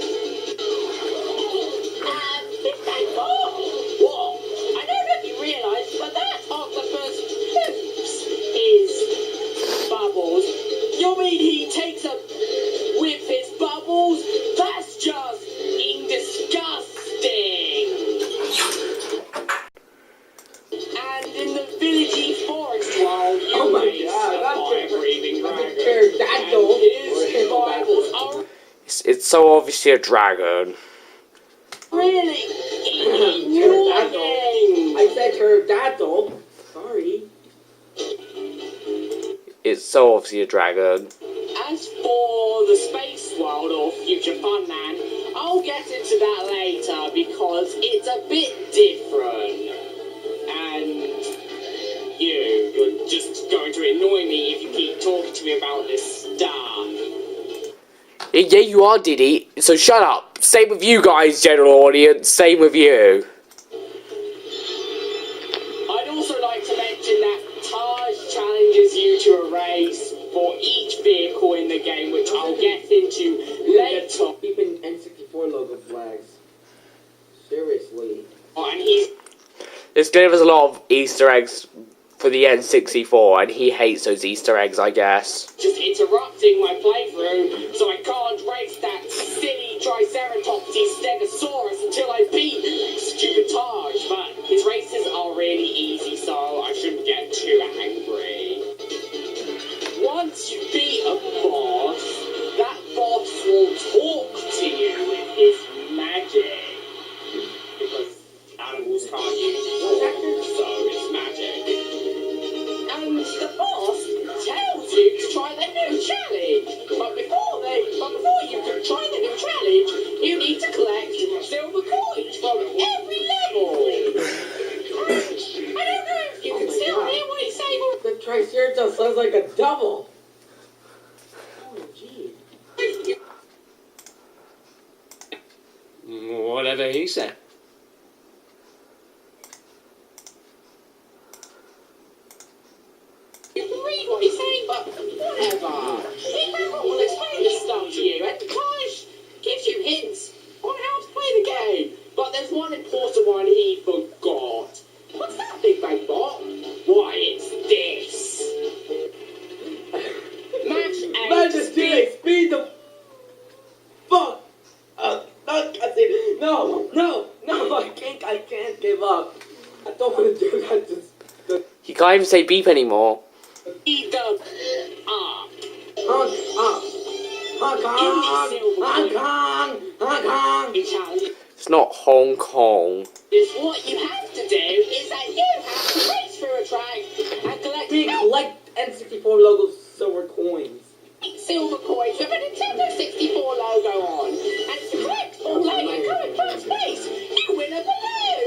What? I don't know if you realise, but that octopus poops his bubbles. You mean he takes a with his bubbles? That's just disgusting. And in the villagey forest world, you raise a fire-breathing dragon. And his bubbles are It's so obviously a dragon. really annoying. I said pterodactyl. Sorry. It's so obviously a dragon. As for the space world or future Funland, I'll get into that later because it's a bit different. And you're just going to annoy me if you keep talking to me about this stuff. Yeah, you are, Diddy. So shut up. Same with you guys, general audience. Same with you. I'd also like to mention that Taj challenges you to a race for each vehicle in the game, which I'll get into later. Keeping N64 logo flags. Seriously. And he's This game has a lot of Easter eggs for the N64, and he hates those Easter eggs, I guess. just interrupting my playthrough, so I can't race that silly Triceratops Stegosaurus until I beat stupid Taj. But his races are really easy, so I shouldn't get too angry. Once you beat a boss, that boss will talk to you with his magic. Because animals can't use it, so it's magic. And the boss tells you to try the new challenge. But before you can try the new challenge, you need to collect silver coins from every level. whatever he said. You can read what he's saying, but whatever. He will explain this stuff to you, and Taj gives you hints on how to play the game. But there's one important one he forgot. What's that, Big Bang Bot? Why, it's this. Mash and Man, just do it. Speed the fuck up. No, I can't give up. I don't want to do that. You can't even say beep anymore. speed the up. Challenge It's not Hong Kong. is what you have to do is that you have to race through a track and collect Collect N64 logo silver coins. silver coins with a Nintendo 64 logo on. And to collect all that and come in first place, you win a balloon.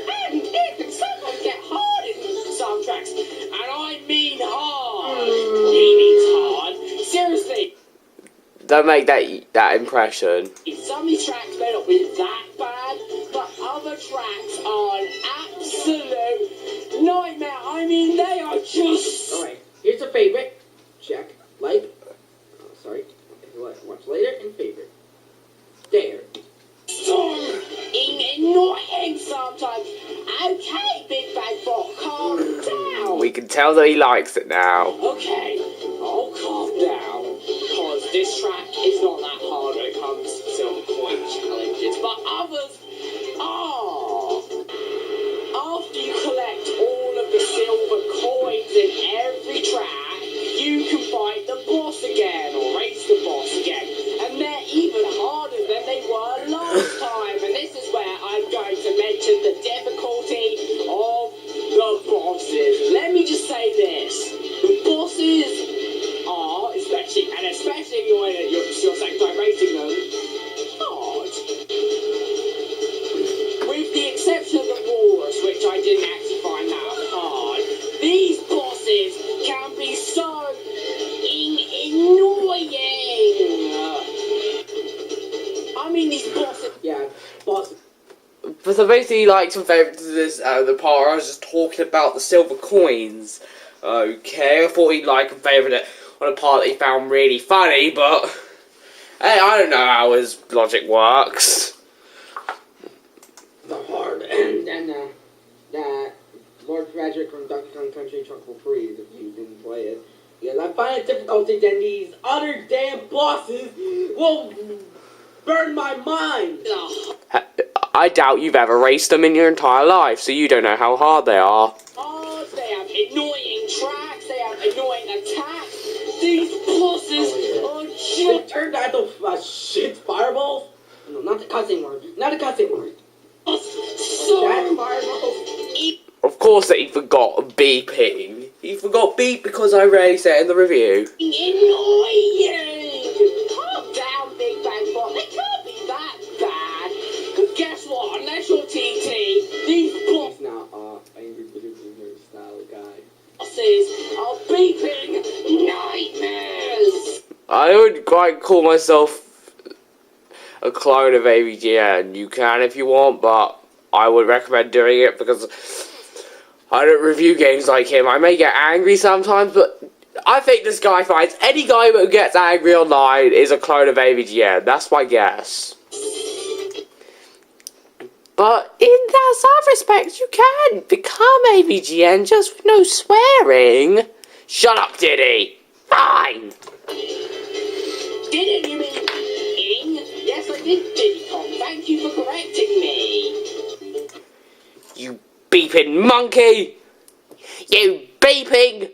And it can sometimes get hard in some tracks. And I mean hard. He means hard. Seriously. Don't make that impression. Some of these tracks may not be that bad, but other tracks are an absolute nightmare. I mean, they are just... Alright, here's a favorite. Check. Like. Sorry. Watch later and favorite. There. so annoying sometimes. Okay, Big Bang Bot, calm down. We can tell that he likes it now. Okay, I'll calm down. Because this track is not that hard when it comes to silver coin challenges, but others are. After you collect all of the silver coins in every track, you can fight the boss again, or race the boss again. And they're even harder than they were last time. And this is where I'm going to mention the difficulty of the bosses. Let me just say this. The bosses are, especially if you're in your second time racing them, hard. With the exception of the walrus, which I didn't actually find that hard, these bosses can be so annoying. I mean, these bosses. Yeah, boss. But so basically, like, some favourites to this, the part where I was just talking about the silver coins. Okay, I thought he'd like and favourite it on a part that he found really funny, but hey, I don't know how his logic works. The hard end and that Lord Tragic from Donkey Kong Country Truck for free if you didn't play it. Because I find it difficulty than these other damn bosses will burn my mind. I doubt you've ever raced them in your entire life, so you don't know how hard they are. Oh, they have annoying tracks, they have annoying attacks. These bosses are Shit, just turn that to shit fireballs. No, not the cussing word. Not the cussing word. so That fireballs. Of course that he forgot beeping. He forgot beep because I rarely say it in the review. annoying. Calm down, Big Bang Bot. They can't be that bad. But guess what? Unless you're TT, these He's now angry producer style guy. bosses are beeping nightmares. I would quite call myself a clone of AVGN. You can if you want, but I would recommend doing it because I don't review games like him. I may get angry sometimes, but I think this guy finds any guy who gets angry online is a clone of AVGN. That's my guess. But in some respects, you can become AVGN just with no swearing. Shut up, Diddy. Fine. Didn't you mean ing? Yes, I did, Diddy Kong. Thank you for correcting me. You beeping monkey! You beeping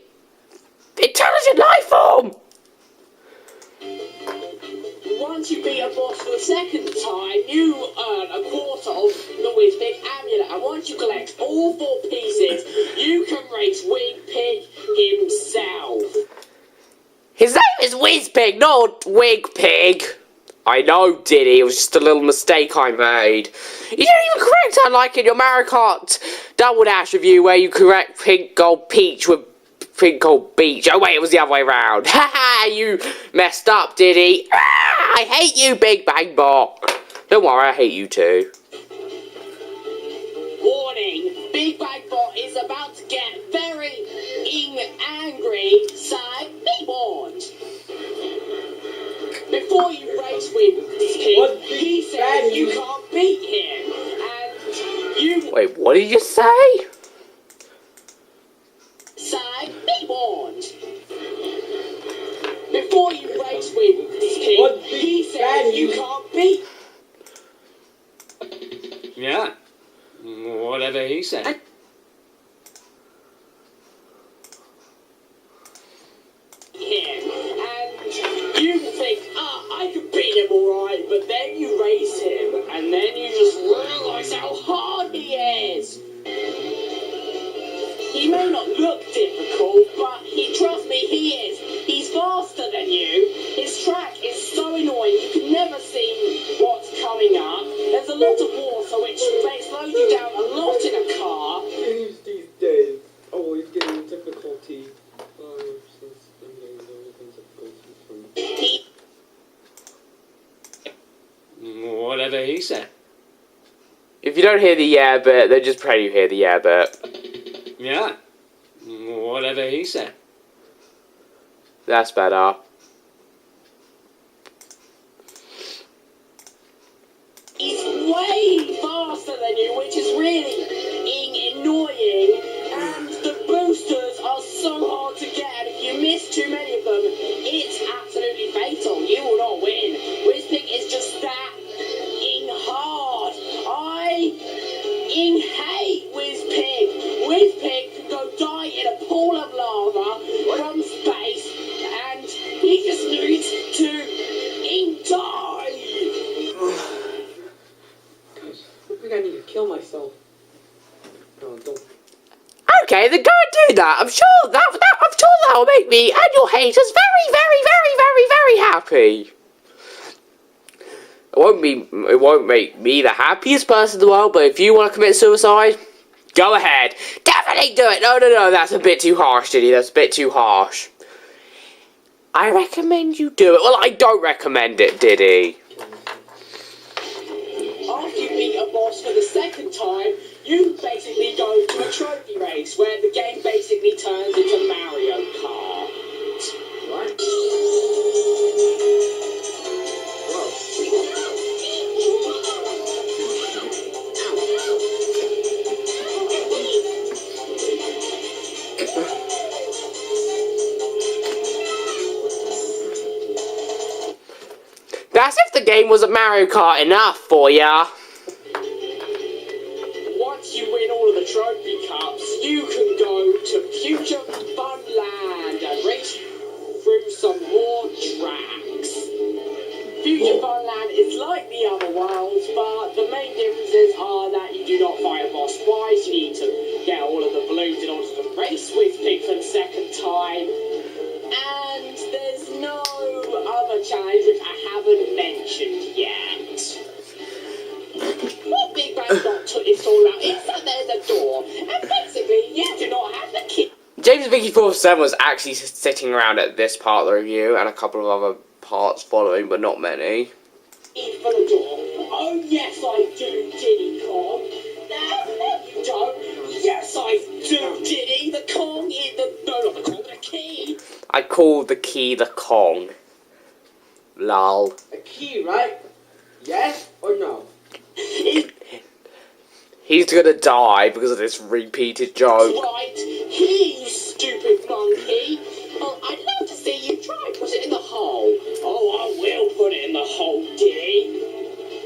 intelligent life form! Once you beat a boss for the second time, you earn a quarter of the Whiz Pig amulet. And once you collect all 4 pieces, you can race Wig Pig himself. His name is Whizpig, not Wig Pig. I know, Diddy, it was just a little mistake I made. You didn't even correct, unlike in your Mario Kart Double Dash review where you correct Pink Gold Peach with Pink Gold Beach. Oh wait, it was the other way around. Haha, you messed up, Diddy. Ah, I hate you, Big Bang Bot. Don't worry, I hate you too. Warning! Big Bang Bot is about to get very angry, so be warned. Before you race with this kid, he says you can't beat him, and you... Wait, what did you say? So be warned. Before you race with this kid, he says you can't beat... Yeah. Whatever he said. him, and you think, I could beat him alright, but then you race him, and then you just realise how hard he is. He may not look difficult, but trust me, he is. He's faster than you. His track is so annoying, you can never see what's coming up. There's a lot of water, which may slow you down a lot in a car. Games these days always getting difficulty. Whatever he said. If you don't hear the yeah bit, then just pray you hear the yeah bit. Yeah. Whatever he said. That's better. He's way faster than you, which is really annoying. And the boosters are so hard to get, and if you miss too many of them, it's absolutely fatal. You will not win. Whisping is just that hard. I hate Whizpig. Whizpig can go die in a pool of lava from space, and he just needs to die. Guys, I think I need to kill myself. No, don't. Okay, then go and do that. I'm sure that will make me and your haters very happy. It won't make me the happiest person in the world, but if you want to commit suicide, go ahead. Definitely do it. No, that's a bit too harsh, Diddy. That's a bit too harsh. I recommend you do it. Well, I don't recommend it, Diddy. After you beat a boss for the second time, you basically go to a trophy race where the game basically turns into Mario Kart. What? That's if the game wasn't Mario Kart enough for ya. Once you win all of the trophy cups, you can go to Future Funland and race through some more tracks. Future Funland is like the other worlds, but the main differences are that you do not fight a boss twice. You need to get all of the balloons in order to race with Pig for the second time. And there's no other challenge which I haven't mentioned yet. What Big Bang Bot is all about is that there's a door, and basically you do not have the key. James Vicky 47 was actually sitting around at this part of the review and a couple of other parts following, but not many. For the door. Oh yes, I do, Diddy Kong. No, you don't. Yes, I do, Diddy. The Kong is not the Kong, the key. I called the key the Kong. Lol. A key, right? Yes or no? He's gonna die because of this repeated joke. Right, you stupid monkey. Oh, I'd love to see you try put it in the hole. Oh, I will put it in the hole, Diddy.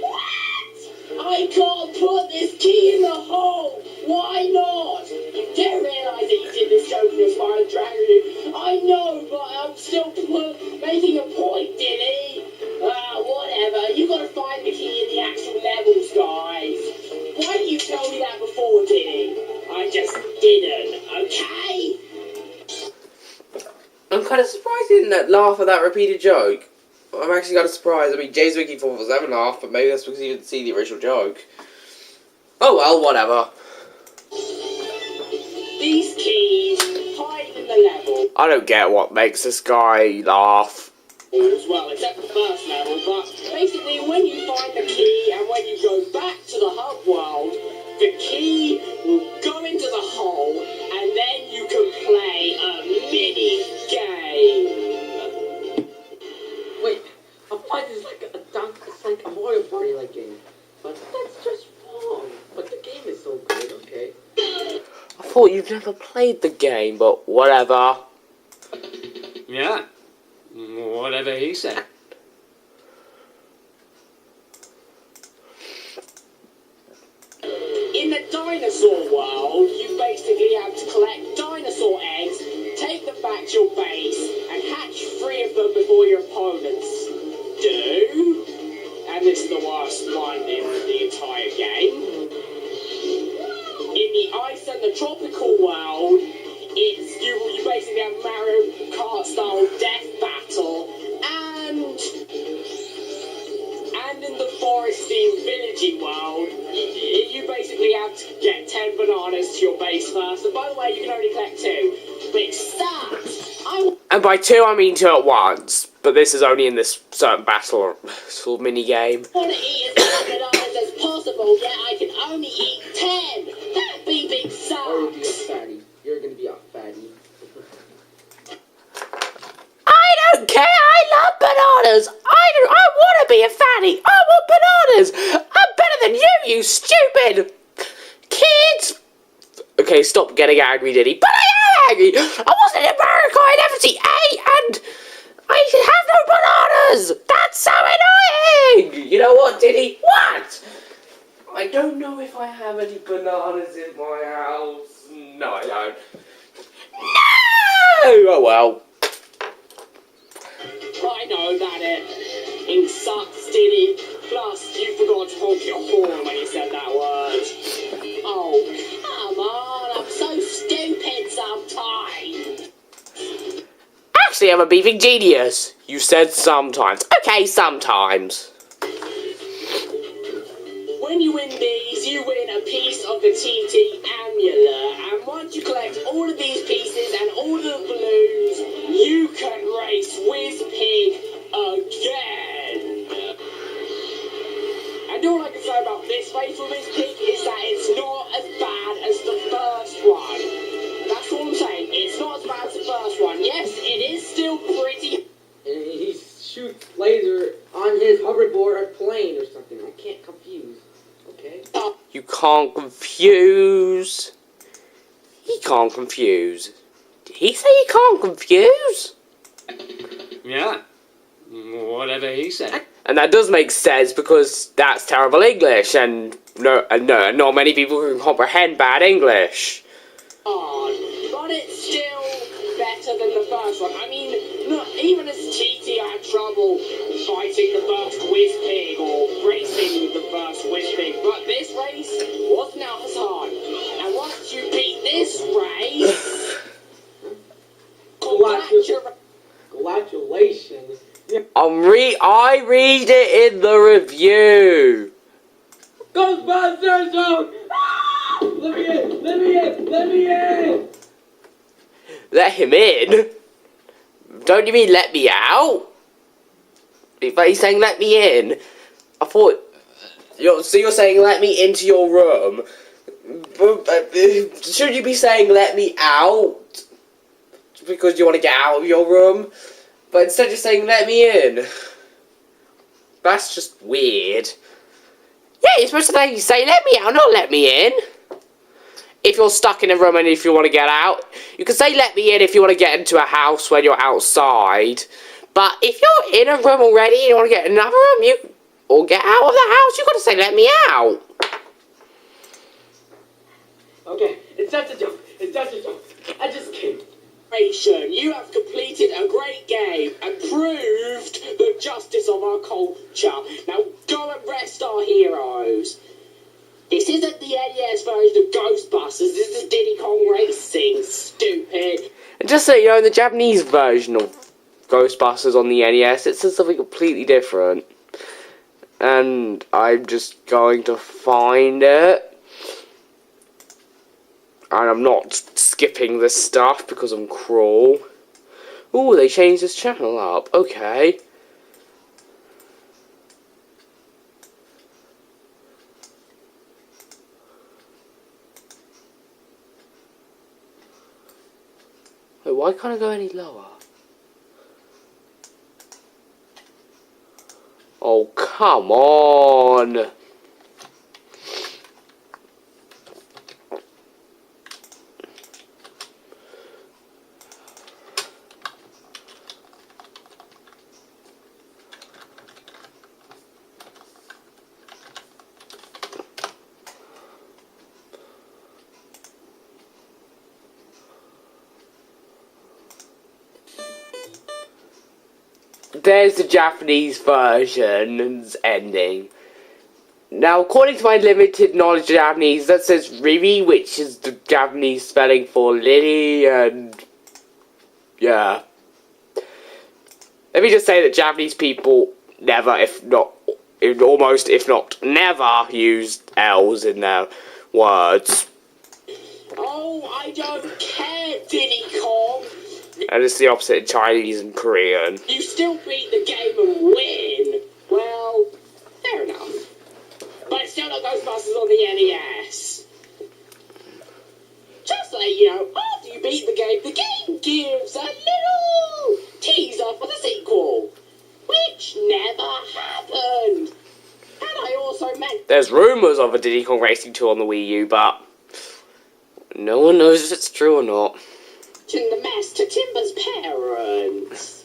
What? I can't put this key in the hole. Why not? You didn't realise that you did this joke in your Spider Dragon. I know, but I'm still making a point, Diddy. Whatever. You gotta find the key in the actual levels, guys. Why didn't you tell me that before, Diddy? I just didn't, okay? I'm kind of surprised he didn't laugh at that repeated joke. I'm actually kind of surprised. I mean, James Vicky 47 laughed, but maybe that's because he didn't see the original joke. Oh well, whatever. These keys hide in the level. I don't get what makes this guy laugh. As well, except the first level, but basically when you find the key and when you go back to the hub world, the key party-like game. But that's just wrong. But the game is so good, okay? I thought you've never played the game, but whatever. Yeah. Whatever he said. In the dinosaur world, you basically have to collect dinosaur eggs, take them back to your base, and hatch 3 of them before your opponents do. And this is the worst one in the entire game. In the ice and the tropical world, it's you basically have Mario Kart style death battle, and in the foresty villagey world, you basically have to get 10 bananas to your base first. And by the way, you can only collect 2. But it sucks. And by 2, I mean 2 at once. But this is only in this certain battle sort of mini game. I want to eat as many bananas as possible, yet I can only eat 10. That BB sucks. Or you'll be a fatty. You're gonna be a fatty. I don't care. I love bananas. I want to be a fatty. I want bananas. I'm better than you stupid kids. Okay, stop getting angry, Diddy. But I am angry. I wasn't in America. I never see A, and I have no bananas. That's so annoying. You know what, Diddy? What? I don't know if I have any bananas in my house. No, I don't. No. Oh well. I know that it sucks, Diddy. Plus, you forgot to honk your horn when you said that word. Oh, come on. I'm so stupid sometimes. Actually, I'm a beefing genius. You said sometimes. Okay, sometimes. When you win these, you win a piece of the TT amulet. And once you collect all of these pieces and all of the balloons, you can race Whiz Pig again. And all I can say about this race with Whiz Pig is that it's not as bad as the first one. That's all I'm saying. It's not as bad as the first one. Yes, it is still pretty. And he shoots laser on his hoverboard or plane or something. I can't confuse. Okay. You can't confuse. He can't confuse. Did he say he can't confuse? Yeah. Whatever he said. And that does make sense because that's terrible English, and no, not many people can comprehend bad English. But it's still better than the first one. I mean, look, even as TT, I had trouble fighting the first Whiz Pig or racing with the first Whiz Pig. But this race wasn't out as hard. And once you beat this race, Congratulations. I read it in the review. Ghostbusters zone! Ah! Let me in! Let me in! Let me in! Let him in? Don't you mean let me out? But he's saying let me in. I thought... So you're saying let me into your room. Should you be saying let me out? Because you want to get out of your room? But instead you're saying let me in. That's just weird. Yeah, you're supposed to say let me out, not let me in. If you're stuck in a room and if you want to get out, you can say let me in if you want to get into a house when you're outside. But if you're in a room already and you want to get in another room, or get out of the house, you've got to say let me out. Okay, it's just a joke. It's just a joke. I just came. you have completed a great game and proved the justice of our culture. Now go and rest our heroes. This isn't the NES version of Ghostbusters, this is Diddy Kong Racing, stupid. And just so you know, in the Japanese version of Ghostbusters on the NES, it says something completely different. And I'm just going to find it. And I'm not skipping this stuff because I'm cruel. Ooh, they changed this channel up. Okay. Wait, why can't I go any lower? Oh Oh, come on. There's the Japanese version's ending. Now, according to my limited knowledge of Japanese, that says Riri, which is the Japanese spelling for Lily, and yeah. Let me just say that Japanese people never, if not never used L's in their words. Oh, I don't care, Diddy Kong. And it's the opposite in Chinese and Korean. You still beat the game and win. Well, fair enough. But it's still not Ghostbusters on the NES. Just to let you know, after you beat the game gives a little teaser for the sequel, which never happened. And I also meant... There's rumours of a Diddy Kong Racing 2 on the Wii U, but no one knows if it's true or not. the mess to Timber's parents.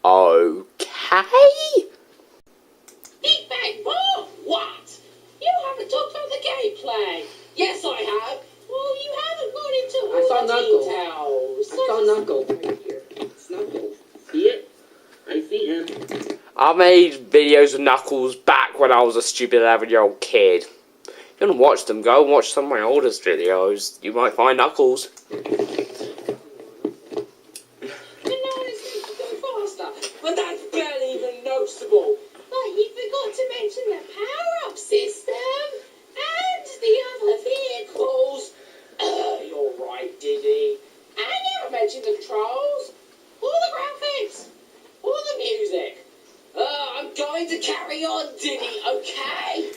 Okay? Big Bang Bob, what? You haven't talked about the gameplay. Yes, I have. Well, you haven't gone into I saw all the Knuckles. details. I saw Knuckles right here. It's Knuckles. See it? I see him. I made videos of Knuckles back when I was a stupid 11-year-old kid. If you want to watch them, go and watch some of my oldest videos. You might find Knuckles. But that's barely even noticeable. But he forgot to mention the power-up system and the other vehicles. You're right, Diddy. And never mentioned the controls, or the graphics, or the music. I'm going to carry on, Diddy, okay?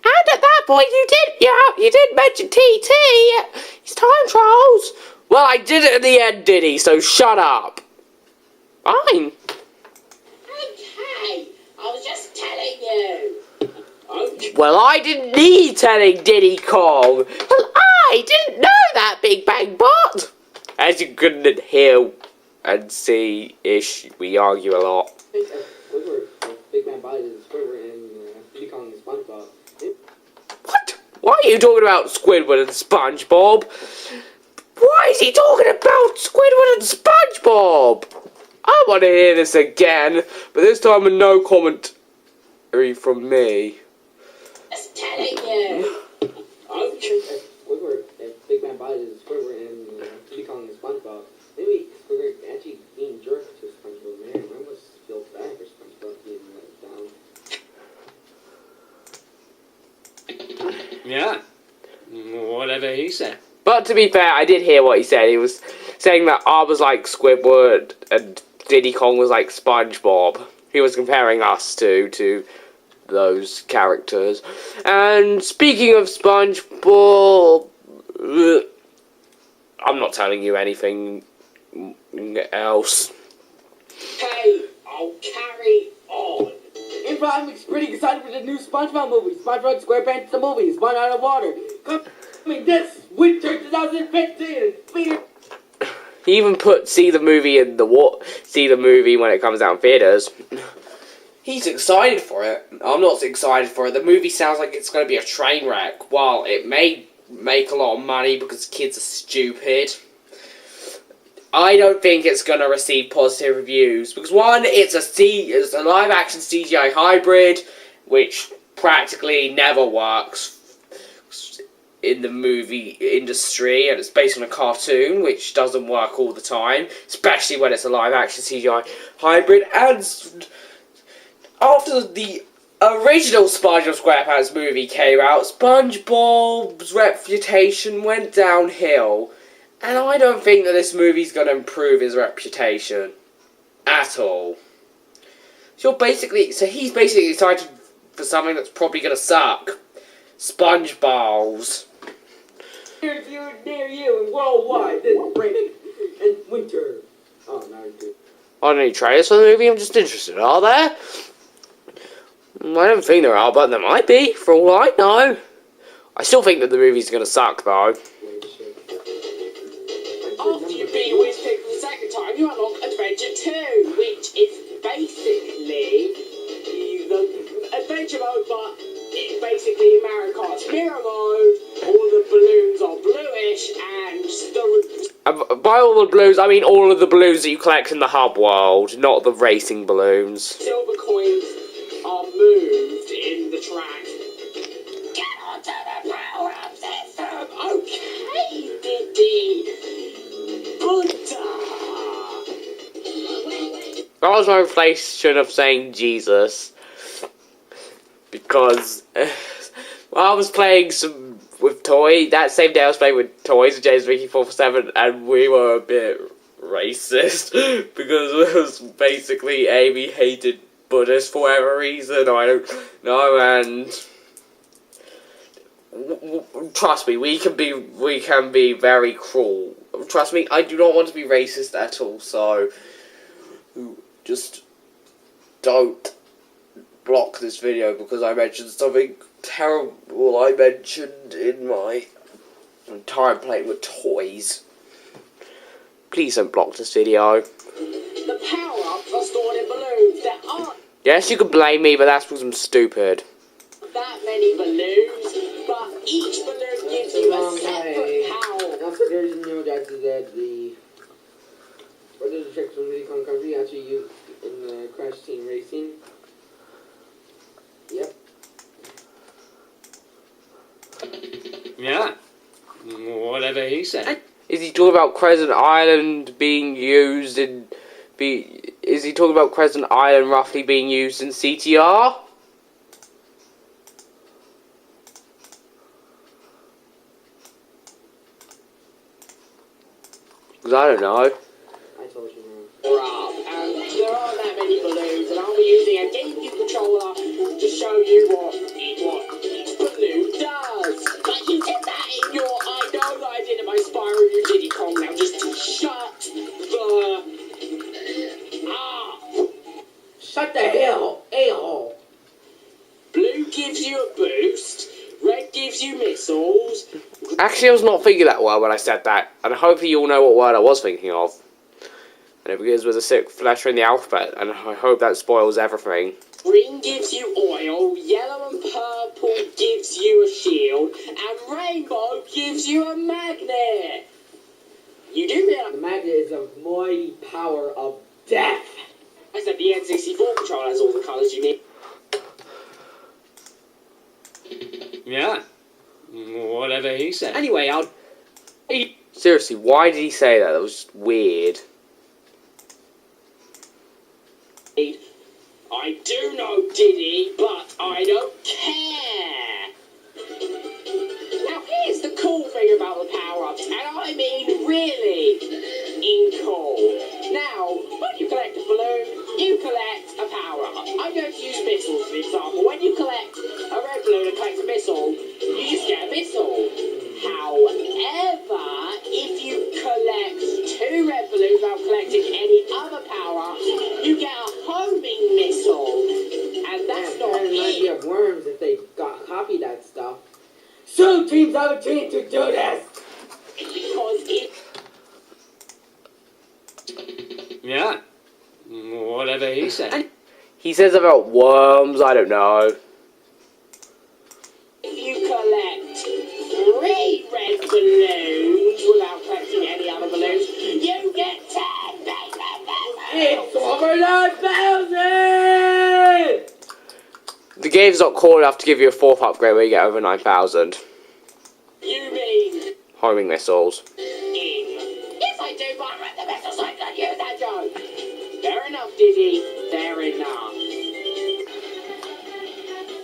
And at that point, you did mention TT. It's time trials. Well, I did it at the end, Diddy, so shut up. Fine. Okay, I was just telling you. Okay. Well, I didn't need telling Diddy Kong. Well, I didn't know that, Big Bang Bot. As you couldn't hear and see-ish, we argue a lot. Squidward, Big Man Body is Squidward, and Diddy Kong is SpongeBob. What? Why are you talking about Squidward and SpongeBob? Why is he talking about Squidward and SpongeBob? I want to hear this again, but this time with no commentary from me. Just telling you. Okay. Squidward, Big Man Body is Squidward, and Diddy Kong is SpongeBob. Maybe Squidward actually being jerked to SpongeBob. Man, I almost feel bad for SpongeBob being let down. Yeah. Whatever he said. But to be fair, I did hear what he said. He was saying that I was like Squidward and Diddy Kong was like SpongeBob. He was comparing us to those characters. And speaking of SpongeBob, I'm not telling you anything else. Hey, I'll carry on. And I'm pretty excited for the new SpongeBob movie, SpongeBob SquarePants the movie, Spun Out of Water. Coming this winter 2015. He even put see the movie when it comes out in theaters. He's excited for it. I'm not excited for it. The movie sounds like it's going to be a train wreck. While it may make a lot of money because kids are stupid, I don't think it's going to receive positive reviews. Because one, it's a live-action CGI hybrid, which practically never works in the movie industry, and it's based on a cartoon, which doesn't work all the time, especially when it's a live-action CGI hybrid. And after the original SpongeBob SquarePants movie came out, SpongeBob's reputation went downhill, and I don't think that this movie's going to improve his reputation at all. So he's basically excited for something that's probably going to suck. SpongeBob's. Near you and worldwide this spring and winter. Oh, no, you do. Are there any trailers for the movie? I'm just interested. Are there? I don't think there are, but there might be, for all I know. I still think that the movie's gonna suck, though. Wait, shit. After you've been a whiz pig for the second time, you unlock Adventure 2, which is basically the adventure mode, but it's basically Mario Kart's mirror mode. All the balloons are bluish, and By all the balloons, I mean all of the balloons that you collect in the hub world, not the racing balloons. silver coins are moved in the track. Get onto the power-up system! Okay, Diddy! Buddha! That was my reflection of saying Jesus. Because I was playing with toys. That same day I was playing with toys with James Mickey 447, and we were a bit racist because it was basically Amy hated Buddhists for whatever reason. I don't know, and trust me, we can be very cruel. Trust me, I do not want to be racist at all. So just don't block this video because I mentioned something terrible I mentioned in my time playing with toys. Please don't block this video. The power-ups are stored in balloons. There aren't Yes, you can blame me, but that's because I'm stupid. that many balloons, but each balloon gives you a separate power. Also, there's no doubt that the other tricks from Diddy Kong Country actually used in the Crash Team Racing. Yep. Yeah. Whatever he said. Is he talking about Crescent Island being used in... Is he talking about Crescent Island roughly being used in CTR? Because I don't know. I told you, man. And there aren't that many balloons, and I'll be using a GameCube controller to show you what each balloon does. But you did that in your... I know that I did it in my Spy Review Diddy Kong. Now just shut the... Shut the hell, a-hole. Blue gives you a boost. Red gives you missiles. Actually, I was not thinking that well when I said that. And hopefully you'll know what word I was thinking of. And it begins with a 6th letter in the alphabet. And I hope that spoils everything. Green gives you oil. Yellow and purple gives you a shield. And rainbow gives you a magnet. You do realize The magnet is a mighty power of death. that the N64 controller has all the colours you need. Yeah. Whatever he said. Anyway, I'll... Seriously, why did he say that? That was just weird. I do know Diddy, but I don't care. Now here's the cool thing about the power-ups, and I mean really cool. Now, when you collect a balloon, you collect a power-up. I'm going to use missiles, for example. When you collect a red balloon and collect a missile, you just get a missile. However, if you collect 2 red balloons without collecting any other power-ups, you get a homing missile. And that's not That reminds me it. of Worms if they copied that stuff. So teams have a chance to do this. Because if Yeah. Whatever he said. He says about worms, I don't know. you collect 3 red balloons without collecting any other balloons, you get 10 It's over 9,000! The game's not cool enough to give you a 4th upgrade where you get over 9,000. You mean Homing missiles. yes, I do, but I read the missiles, so I can use that joke. Fair enough, Diddy. Fair enough.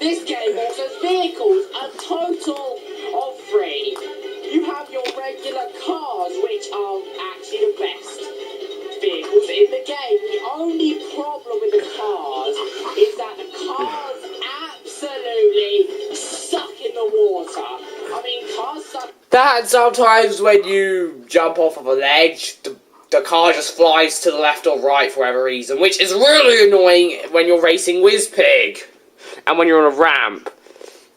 This game also has vehicles, a total of 3. You have your regular cars, which are actually the best vehicles in the game. The only problem with the cars is that the cars absolutely suck in the water. I mean, cars suck. That sometimes when you jump off of a ledge, the car just flies to the left or right for whatever reason, which is really annoying when you're racing Whizpig and when you're on a ramp.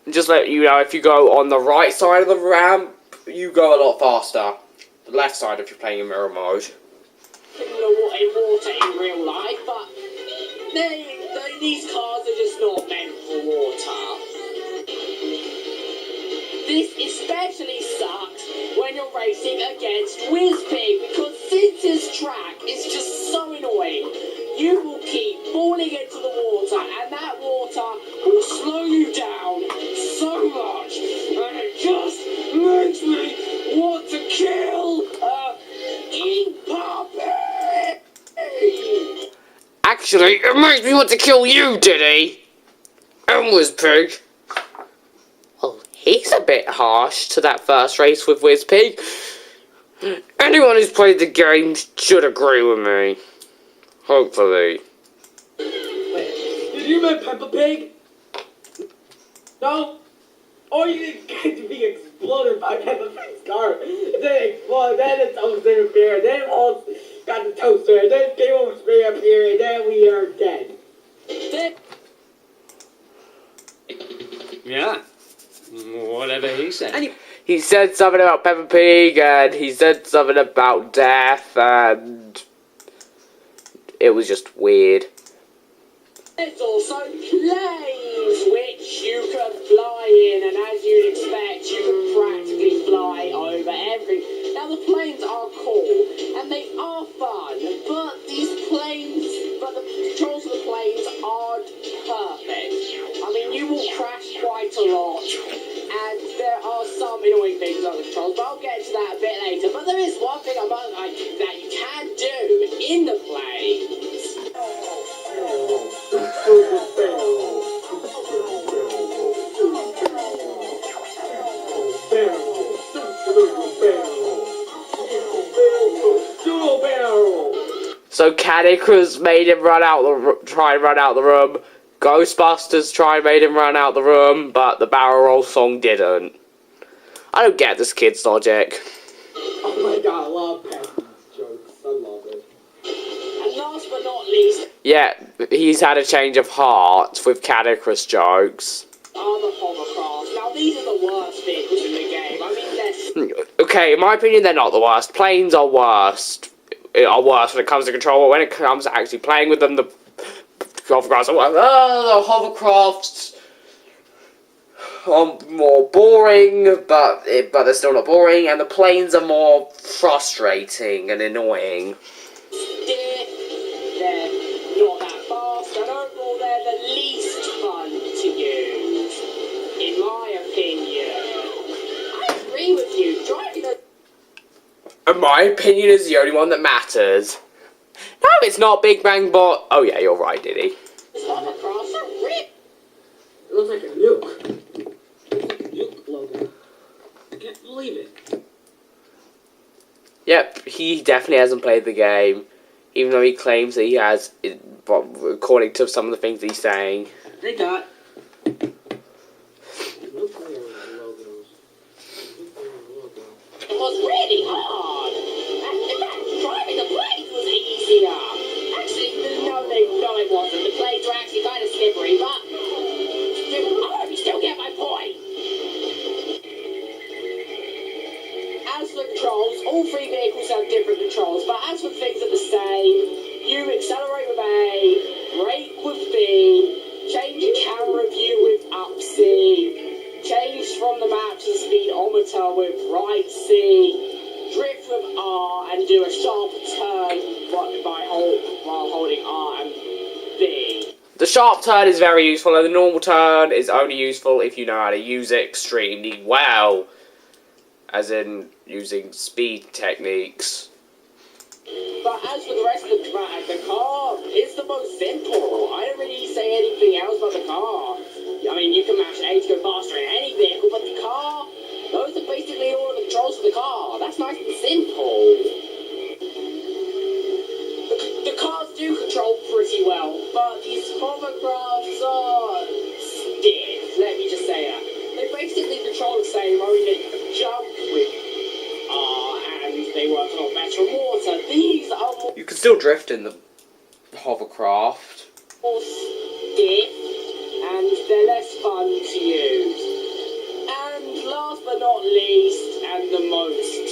Just let you know, if you go on the right side of the ramp, you go a lot faster. The left side if you're playing in mirror mode. In water in real life, but these cars are just not meant for water. This especially sucks when you're racing against Whizpig, because since his track is just so annoying, you will keep falling into the water, and that water will slow you down so much, and it just makes me want to kill King Poppy! Actually, it makes me want to kill you, Diddy! And Whizpig. Well, he's a bit harsh to that first race with Whizpig. Anyone who's played the game should agree with me. Hopefully. Wait, did you mean Peppa Pig? No? Or you get to be exploded by Peppa Pig's car. Then explode, then the toaster appeared, then all got the toaster, then Game Over Spray up here, and then we are dead. Yeah. Whatever he said. He said something about Peppa Pig, and he said something about death, and it was just weird. There's also planes which you can fly in, and as you'd expect, you can practically fly over everything. Now the planes are cool, and they are fun, but the controls of the planes aren't perfect. I mean, you will crash quite a lot, and there are some annoying things on the controls, but I'll get to that a bit later. But there is one thing that you can do in the planes. So Cadicus made him try and run out the room. Ghostbusters made him run out the room, but the barrel roll song didn't. I don't get this kid's logic. Oh my god, I love Patsy's jokes. I love it. And last but not least, Yeah, he's had a change of heart with Cadicus jokes. are the hovercrafts. Now these are the worst vehicles in the game. I mean, they're Okay, in my opinion, they're not the worst. Planes are worst. Are worse when it comes to control, but when it comes to actually playing with them, the hovercrafts are worse. The hovercrafts are more boring, but they're still not boring, and the planes are more frustrating and annoying. stiff, they're not that fast, and overall they're the least fun to use, in my opinion. I agree with you. Driving a And my opinion is the only one that matters. No, it's not Big Bang Bot. Oh yeah, you're right, Diddy. hovercrafts are rip. It looks like a nuke. Nuke logo. I can't believe it. Yep, he definitely hasn't played the game, even though he claims that he has, according to some of the things he's saying. They got It was really hard. In fact, driving the planes was easier. Actually, no, it wasn't. The planes were actually kind of slippery, but I hope you still get my point. As for controls, all three vehicles have different controls, but as for things are the same. You accelerate with A, brake with B, change your camera view with up C, change from the map to the speedometer with right C, drift with R, and do a sharp turn while holding R and B. The sharp turn is very useful, and the normal turn is only useful if you know how to use it extremely well. As in, using speed techniques. But as for the rest of the car is the most simple. I don't really say anything else about the car. I mean, you can mash A to go faster in any vehicle, but the car, those are basically all of the controls for the car. That's nice and simple. The cars do control pretty well, but these hovercrafts are stiff. Let me just say that. They basically control the same, only they jump with R and B. they work a lot better in water. These are more You can still drift in the hovercraft. stiff and they're less fun to use. And last but not least, and the most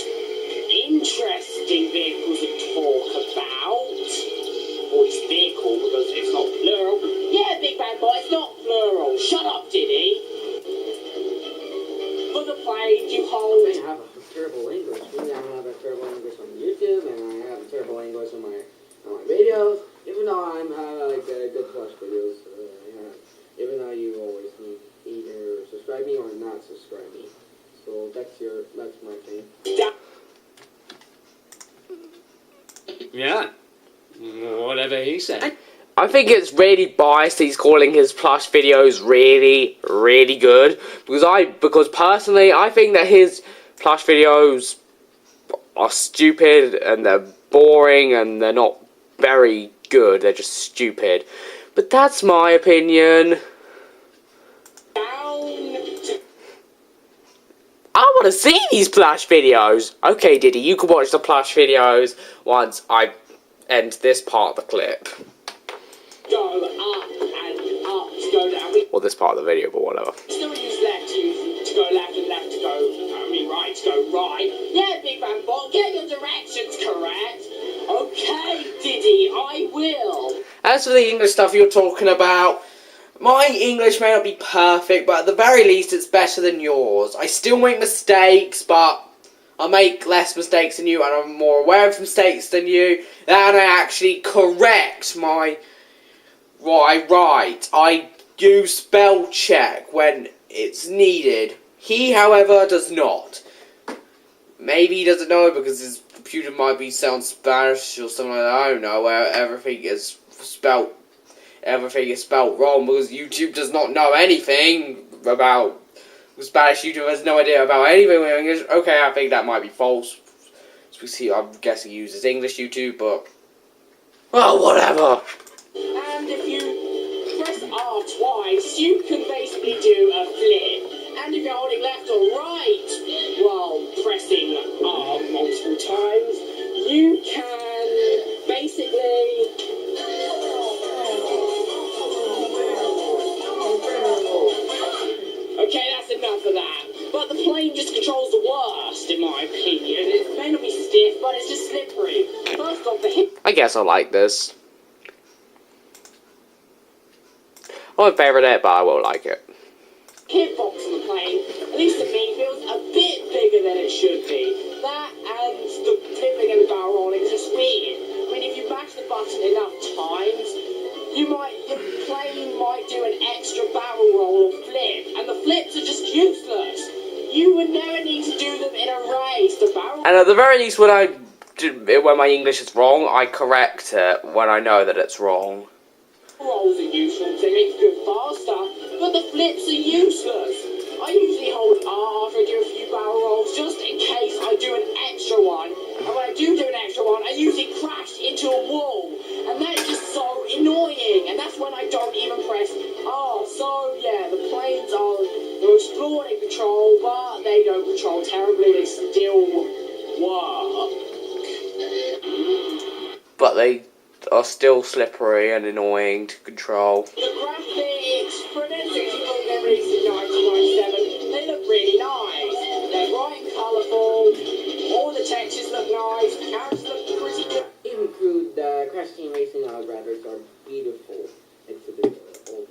interesting vehicle to talk about, or it's vehicle because it's not plural. Yeah, Big Bad Boy, it's not plural. Shut up, Diddy. For the plane, you hold. I have a terrible English. I have a terrible English on YouTube, and I have a terrible English on my videos. Even though I'm like good Flush videos, even though you always need either subscribe me or not subscribe me. So that's my thing. Yeah. Whatever he said. I think it's really biased that he's calling his plush videos really, really good. Because personally, I think that his plush videos are stupid and they're boring and they're not very good. They're just stupid. But that's my opinion. I want to see these plush videos. Okay, Diddy, you can watch the plush videos once I end this part of the clip. Go up and up to go down. Or this part of the video, but whatever. Still use left to go left and left to go, right to go right. Yeah, Big Bad Bot, get your directions correct. Okay, Diddy, I will. As for the English stuff you're talking about, my English may not be perfect, but at the very least it's better than yours. I still make mistakes, but I make less mistakes than you, and I'm more aware of mistakes than you, and I actually correct what I write. I do spell check when it's needed. He, however, does not. Maybe he doesn't know it because his computer might be sound Spanish or something like that. I don't know, where everything is spelled wrong, because YouTube does not know anything about Spanish. YouTube has no idea about anything with English. Okay, I think that might be false. I'm guessing he uses English YouTube, but well, whatever. And if you press R twice, you can basically do a flip. And if you're holding left or right while pressing R multiple times, you can basically... Okay, that's enough of that. But the plane just controls the worst, in my opinion. It may not be stiff, but it's just slippery. First off, the hip... I guess I like this. I won't favourite it, but I will like it. Hitbox on the plane, at least to me, feels a bit bigger than it should be. That and the flipping and the barrel rolling is just weird. I mean, if you mash the button enough times, your plane might do an extra barrel roll or flip, and the flips are just useless. You would never need to do them in a race. The barrel... And at the very least, when my English is wrong, I correct it when I know that it's wrong. Rolls are useful, they make you go faster, but the flips are useless. I usually hold R after I do a few barrel rolls, just in case I do an extra one. And when I do an extra one, I usually crash into a wall. And that's just so annoying. And that's when I don't even press R. So yeah, the planes they're exploring control, but they don't control terribly, they still work. But they are still slippery and annoying to control. The graphics for an N64 they released in 1997, they look really nice. They're bright and colourful, all the textures look nice, the characters look pretty good. Even through the Crash Team Racing graphics are beautiful. It's a bit old.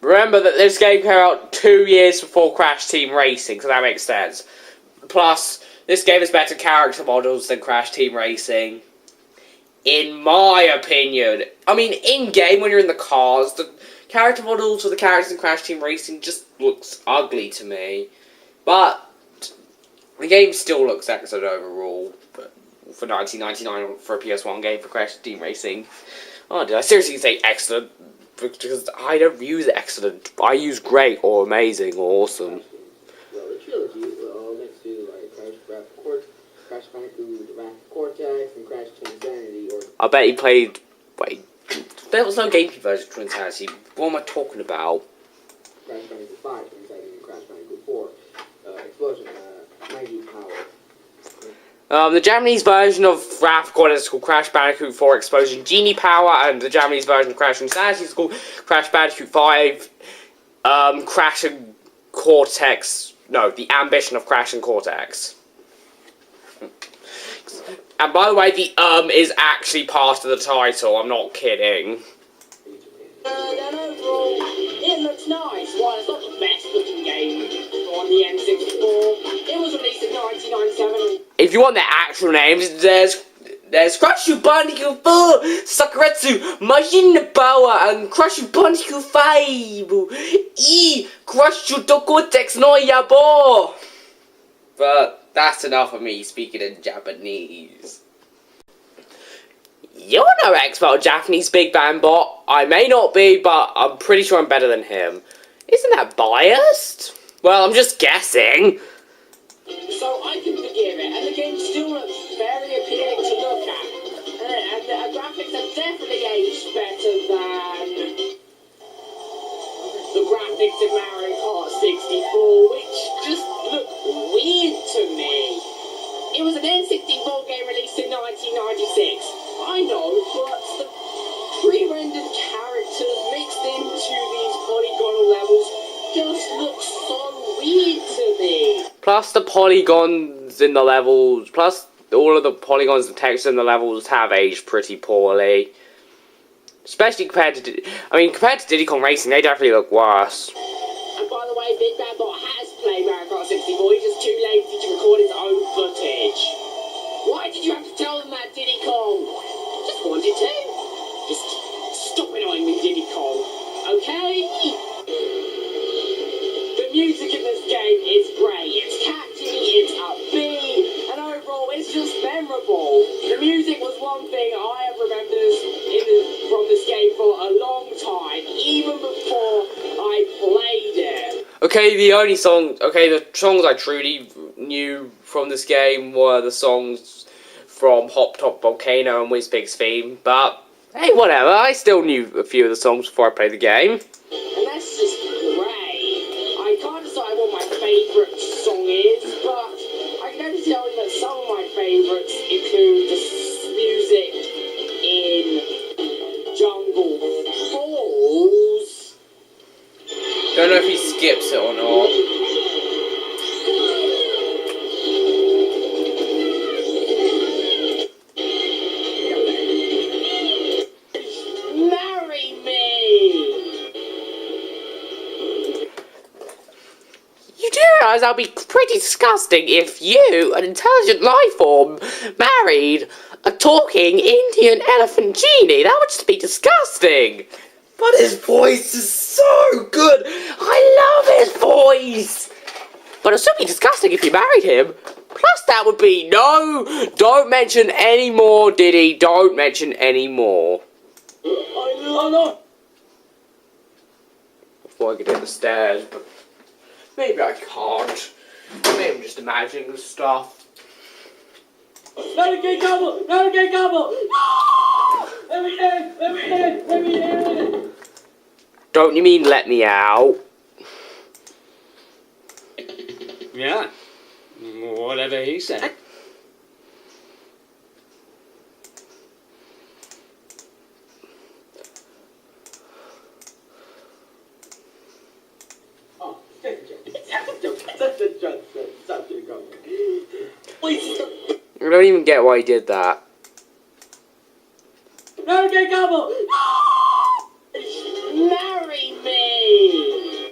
Remember that this game came out 2 years before Crash Team Racing, so that makes sense. Plus, this game has better character models than Crash Team Racing. In my opinion. I mean, in-game, when you're in the cars, the character models for the characters in Crash Team Racing just looks ugly to me. But the game still looks excellent overall. But for 1999, for a PS1 game for Crash Team Racing. Oh, did I seriously say excellent? Because I don't use excellent. I use great or amazing or awesome. Well, the trilogy, next to like Crash Bandicoot, Wrath Cortex, and Crash to Insanity, or... I bet he played... Wait, there was no GameCube version of Insanity. What am I talking about? Crash Bandicoot 5, Insanity, and Crash Bandicoot 4, Explosion, Mighty Power. The Japanese version of Wrath of God is called Crash Bandicoot 4 Explosion Genie Power, and the Japanese version of Crash Insanity is called Crash Bandicoot 5 Crash and Cortex. No, the Ambition of Crash and Cortex. And by the way, the is actually part of the title, I'm not kidding. And overall, it looks nice. While it's not the best looking game on the N64, it was released in 1997. If you want their actual names, there's Crash Bandicoot 4, Sakuretsu, Majin Power, and Crash Bandicoot 5, Crash the Cortex no Yabo. But that's enough of me speaking in Japanese. You're no expert on Japanese Big Bang Bot. I may not be, but I'm pretty sure I'm better than him. Isn't that biased? Well, I'm just guessing. So I can forgive it, and the game still looks very appealing to look at. And the graphics have definitely aged better than the graphics in Mario Kart 64, which just look weird to me. It was an N64 game released in 1996. I know, but the pre-rendered characters mixed into these polygonal levels just look so weird to me. Plus the polygons in the levels, plus all of the polygons and textures in the levels have aged pretty poorly. Especially compared to Diddy Kong Racing, they definitely look worse. And by the way, Big Bad Bot has played Mario Kart 64, he's just too lazy to record his own footage. Why did you have to tell them that, Diddy Kong? Just wanted to. Just stop annoying me, Diddy Kong, okay? The music in this game is great. It's catchy, it's upbeat, and overall it's just memorable. The music was one thing I have remembered from this game for a long time, even before I played it. Okay, the songs I truly knew from this game were the songs from Hop Top Volcano and Whizpig's theme, but hey, whatever, I still knew a few of the songs before I played the game. And that's just great. I can't decide what my favourite song is, but I can only tell you that some of my favourites include the music in Jungle Falls. Don't know if he skips it or not. Marry me! You do realise that would be pretty disgusting if you, an intelligent life form, married a talking Indian elephant genie. That would just be disgusting. But his voice is so good. I love his voice. But it'd still be disgusting if you married him. Plus that would be, no, don't mention any more, Diddy. Don't mention any more. I know. Before I get hit the stairs, but maybe I can't. Maybe I'm just imagining stuff. Let me get gobble! Let me get gobble! Let me in! Let me in! Let me in! Don't you mean let me out? Yeah. Whatever he said. Oh, such a joke. Such a joke. Such a joke. I don't even get why he did that. Let me get gobble! Marry me!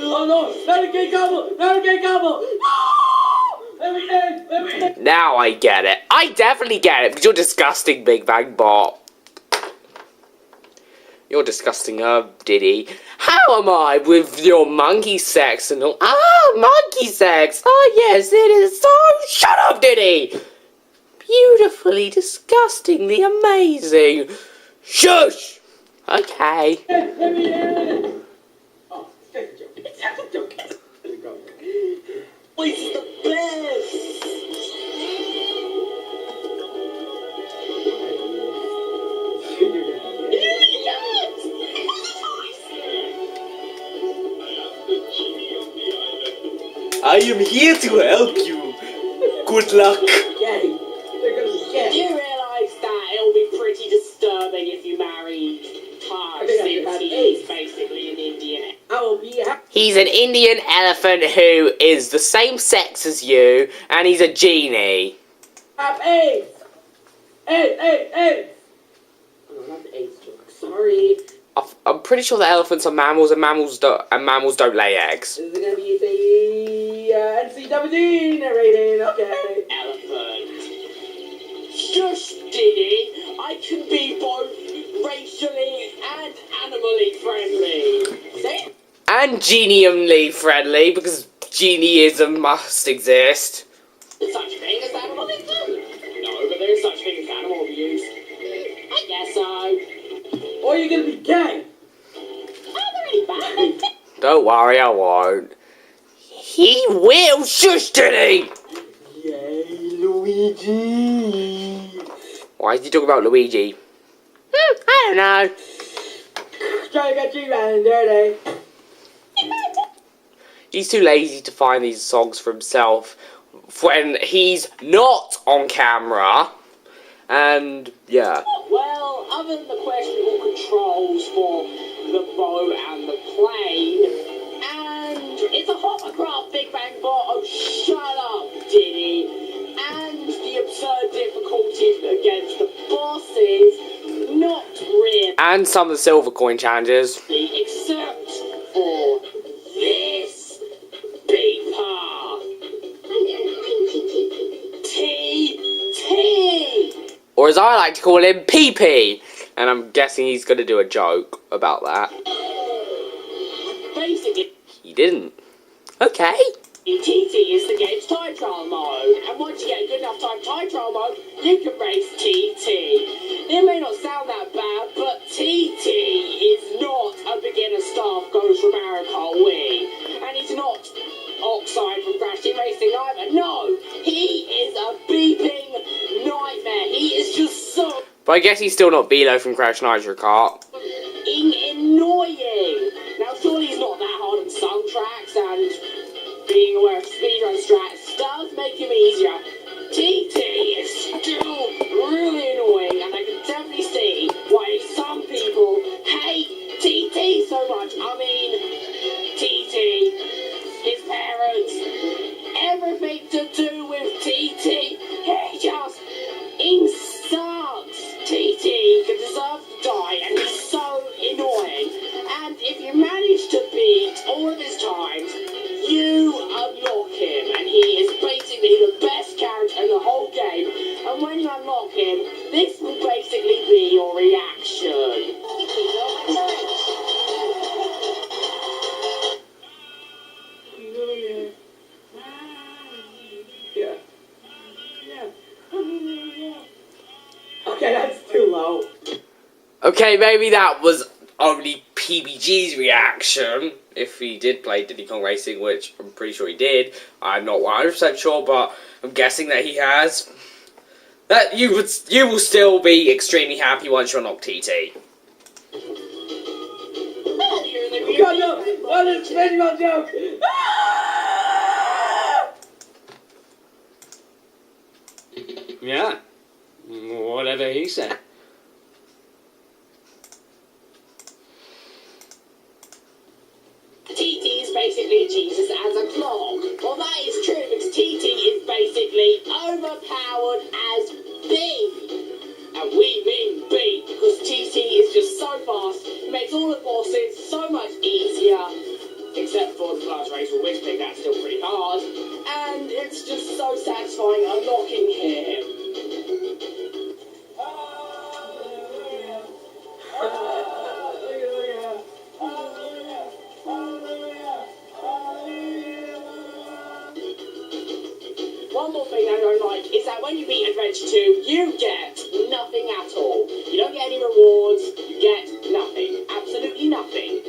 Oh no! Let me get gobble! Let me get gobble! Let me in! Let me in! Now I get it. I definitely get it, because you're disgusting, Big Bang Bot. You're disgusting, Diddy. How am I with your monkey sex and all? Ah, monkey sex! Ah, yes, it is so... Shut up, Diddy! Beautifully, disgustingly amazing. Shush! Okay. Let me in! Oh, such a joke. Such a joke. It's the best! I am here to help you. Good luck. Gay. They're gonna be gay. Do you realise that it'll be pretty disturbing if you marry Taj, I think I since have he's AIDS. basically an Indian? I will be happy. He's an Indian elephant who is the same sex as you, and he's a genie. Have AIDS. AIDS. Oh, not the AIDS joke. Sorry. I'm pretty sure that elephants are mammals, and mammals don't lay eggs. This is gonna be the NCWD narrating. Okay. Elephant. Shush, Diddy. I can be both racially and animally friendly. See? And genially friendly, because genieism must exist. There's such a thing as animalism? No, but there is such a thing as animal abuse. I guess so. Or you're gonna be gay. Are there any bad things? Don't worry, I won't. He will. Shush, Diddy! Yay, Luigi. Why is he talking about Luigi? I don't know. Try to get you man dirty. He's too lazy to find these songs for himself when he's not on camera. And, yeah. Well, other than the questionable controls for the bow and the plane, and it's a hovercraft Big Bang Bot, oh shut up, Diddy, and the absurd difficulties against the bosses, not really, And some of the silver coin challenges. except for this beeper. T. Or as I like to call him, PP. And I'm guessing he's going to do a joke about that. Basically, He didn't. Okay. TT is the game's time trial mode, and once you get good enough time trial mode, you can race TT. It may not sound that bad, but TT is not a beginner staff goes from Kart Wii, and he's not Oxide from Crash Team Racing either. No, he is a beeping nightmare. He is just so But I guess he's still not Bilo from Crash Nitro Kart. annoying. Now, surely he's not that hard on some tracks, and being aware of speedrun strats does make him easier. TT is still really annoying, and I can definitely see why some people hate TT so much. I mean, TT, his parents, everything to do with TT, he sucks. TT can deserve to die, and he's so annoying. And if you manage to beat all of his times, you unlock him, and he is basically the best character in the whole game. And when you unlock him, this will basically be your reaction. Okay, that's too low. Okay, maybe that was only PBG's reaction. If he did play Diddy Kong Racing, which I'm pretty sure he did. I'm not 100% sure, but I'm guessing that he has. That you will still be extremely happy once you unlock TT. God, no! What is spinning my joke? Yeah. Whatever he said. TT is basically Jesus as a clog. Well, that is true because TT is basically overpowered as B. And we mean B because TT is just so fast, it makes all the bosses so much easier. Except for the last race with Whisping, that's still pretty hard. And it's just so satisfying unlocking him. One more thing I don't like is that when you beat Adventure 2, you get nothing at all. You don't get any rewards, you get nothing. Absolutely nothing.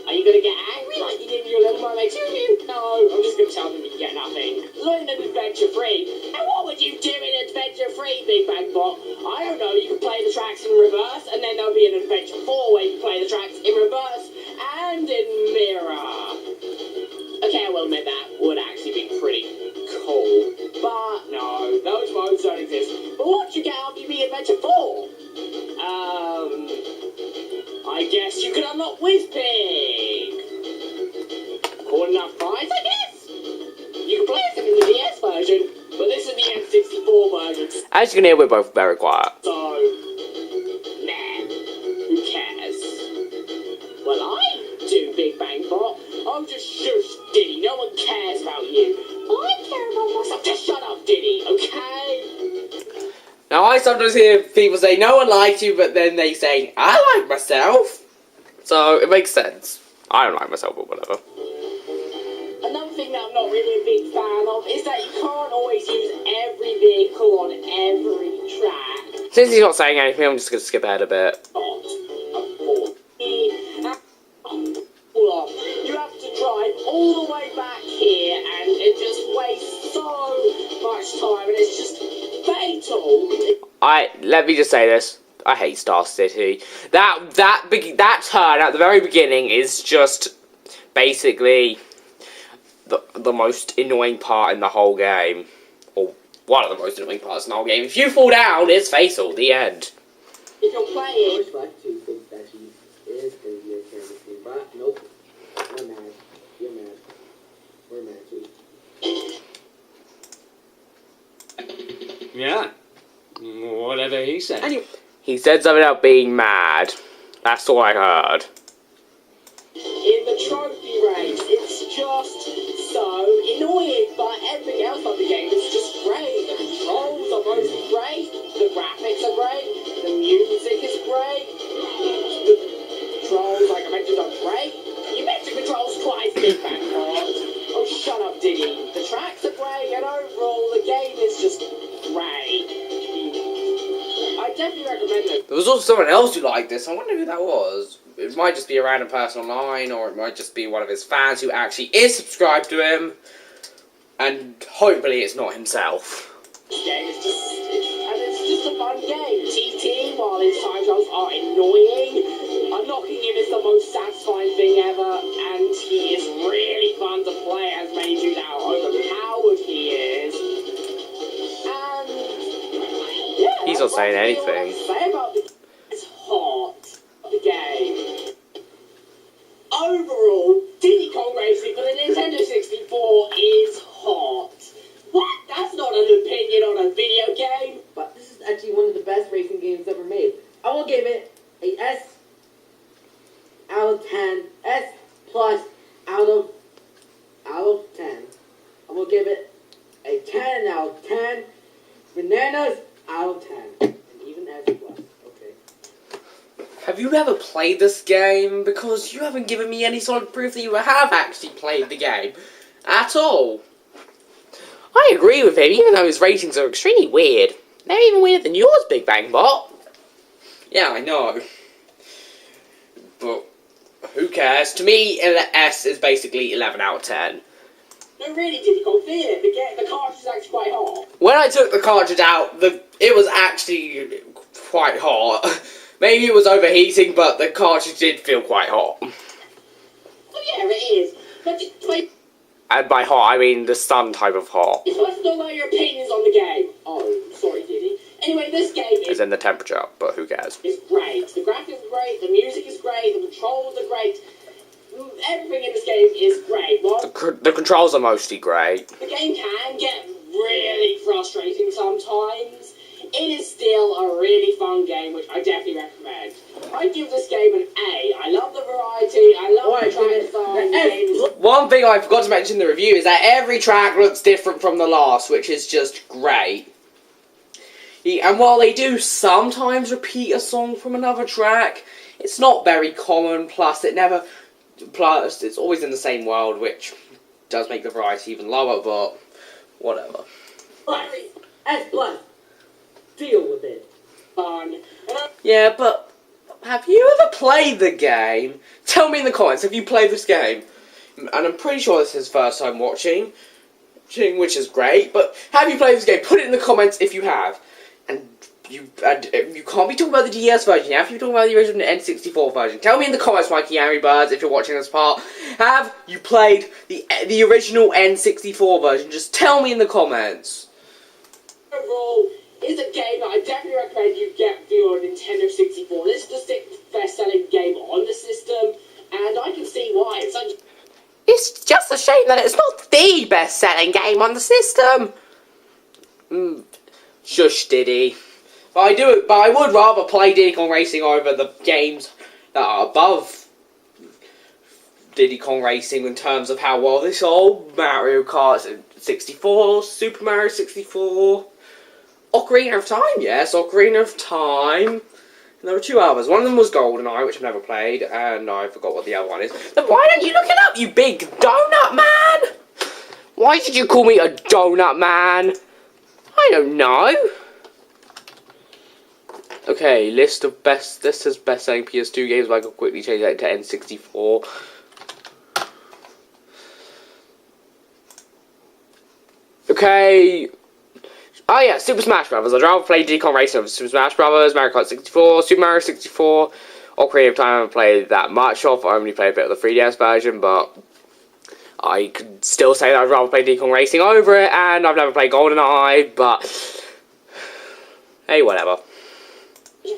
Are you going to get angry like you did in your Little Mermaid 2? No, I'm just going to tell them you get nothing. Learn an Adventure 3. And what would you do in Adventure 3, Big Bang Bot? I don't know, you can play the tracks in reverse, and then there'll be an Adventure 4 where you can play the tracks in reverse and in mirror. Okay, I will admit that would actually be pretty cool. But no, N64. I guess you could unlock with Pig. Cool enough prize, I guess. You can play it in the DS version, but this is the N64 version. As you can hear, we're both very quiet. So, nah, who cares? Well, I do, Big Bang Bot. Oh, just shush, Diddy. No one cares about you. I care about myself. Just shut up, Diddy, okay? Now, I sometimes hear people say, no one likes you, but then they say, I like myself. So, it makes sense. I don't like myself, but whatever. Another thing that I'm not really a big fan of is that you can't always use every vehicle on every track. Since he's not saying anything, I'm just going to skip ahead a bit. You have to drive all the way back here, and it just wastes so much time, and it's just fatal. Let me just say this. I hate Star City. That turn at the very beginning is just basically the most annoying part in the whole game. Or one of the most annoying parts in the whole game. If you fall down, it's fatal. The end. If you're playing... I wish like to think that she is going to be a camera scene, but nope. We're mad. You're mad. We're mad too. Yeah. Whatever he said. Anyway, he said something about being mad. That's all I heard. In the trophy race, it's just so annoying, but everything else on the game is just great. The controls are mostly great, the graphics are great, the music is great, the controls, like I mentioned, are great. You mentioned controls twice, Big Bang Bot. Oh, shut up, Diddy. The tracks are great, and overall, the game is just great. I definitely recommend it. There was also someone else who liked this. I wonder who that was. It might just be a random person online, or it might just be one of his fans who actually is subscribed to him. And hopefully it's not himself. This game is it's just a fun game. TT, while his time trials are annoying, unlocking him is the most satisfying thing ever, and he is really fun to play, as many of you know how overpowered he is. And yeah, He's not saying anything. Say about the it's hot. The game. Overall, Diddy Kong Racing for the Nintendo 64 is hot. What? That's not an opinion on a video game. But this is actually one of the best racing games ever made. I will give it a S out of 10. S plus out of 10. I will give it a 10 out of 10. Bananas out of 10. And even S plus. Okay. Have you ever played this game? Because you haven't given me any solid proof that you have actually played the game at all. I agree with him, even though his ratings are extremely weird. They're even weirder than yours, Big Bang Bot. Yeah, I know. But who cares? To me, S is basically 11 out of 10. No, really, Diddy Kong, feel it. The cartridge is actually quite hot. When I took the cartridge out, it was actually quite hot. Maybe it was overheating, but the cartridge did feel quite hot. Oh yeah, it is. But just wait. And by hot, I mean the sun type of hot. You're supposed to know about your opinions on the game. Oh, sorry, Diddy. Anyway, this game As in the temperature, but who cares? is great. The graphics are great, the music is great, the controls are great. Everything in this game is great. Well, The controls are mostly great. the game can get really frustrating sometimes. It is still a really fun game, which I definitely recommend. I give this game an A. I love the variety, I love the track design. The game is One thing I forgot to mention in the review is that every track looks different from the last, which is just great. And while they do sometimes repeat a song from another track, it's not very common, plus it's always in the same world, which does make the variety even lower, but whatever. S plus. Deal with it. fun. Yeah, but have you ever played the game? Tell me in the comments, have you played this game? And I'm pretty sure this is his first time watching, which is great, but have you played this game? Put it in the comments if you have. And you can't be talking about the DS version, you have to be talking about the original N64 version. Tell me in the comments, MikeyAngryBirds, if you're watching this part, have you played the original N64 version? Just tell me in the comments. Overall, is a game that I definitely recommend you get for your Nintendo 64. This is the sixth best-selling game on the system, and I can see why. It's just a shame that it's not the best-selling game on the system. Shush, Diddy. But I would rather play Diddy Kong Racing over the games that are above Diddy Kong Racing in terms of how well this old Mario Kart 64, Super Mario 64, Ocarina of Time, yes, Ocarina of Time. And there were two others. One of them was GoldenEye, which I've never played, and I forgot what the other one is. Then why don't you look it up, you big donut man? Why did you call me a donut man? I don't know. Okay, list of best. This says best-selling PS2 games, but I can quickly change that to N64. Okay. Oh yeah, Super Smash Brothers. I'd rather play Diddy Kong Racing over Super Smash Brothers, Mario Kart 64, Super Mario 64, Ocarina of Time. I haven't played that much of. I only played a bit of the 3DS version, but I could still say that I'd rather play Diddy Kong Racing over it, and I've never played GoldenEye, but hey, whatever.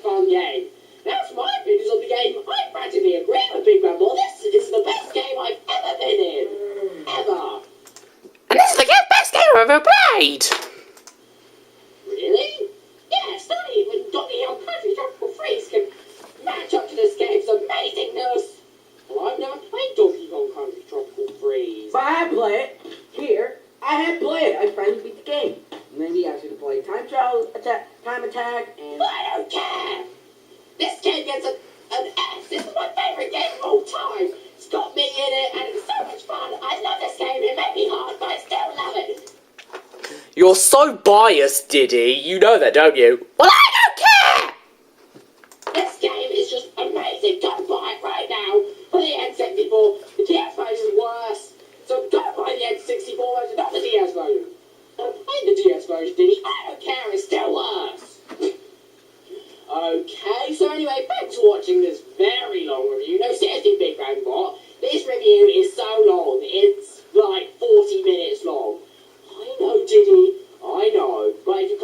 Fun game. That's my opinions on the game. I practically agree with Big Red Ball. This is the best game I've ever been in. Ever. And this is the best game I've ever played! Really? Yes, not even Donkey Kong Country Tropical Freeze can match up to this game's amazingness. Well, I've never played Donkey Kong Country Tropical Freeze. But I have played it. Here, I have played it. I finally beat the game. And then he asked you to play Time Attack, and I don't care. This game gets an S. This is my favorite game of all time. It's got me in it, and it's so much fun. I love this game. It may be hard, but I still love it. You're so biased, Diddy. You know that, don't you? Well, I don't care! This game is just amazing. Go buy it right now for the N64. The DS version is worse. So go buy the N64 version, not the DS version. Don't play the DS version, Diddy. I don't care. It's still worse. Okay, so anyway, thanks for watching this very long review. No, seriously, Big Bang Bot. This review is so long. It's like 40 minutes long. I know, Diddy. I know. But if you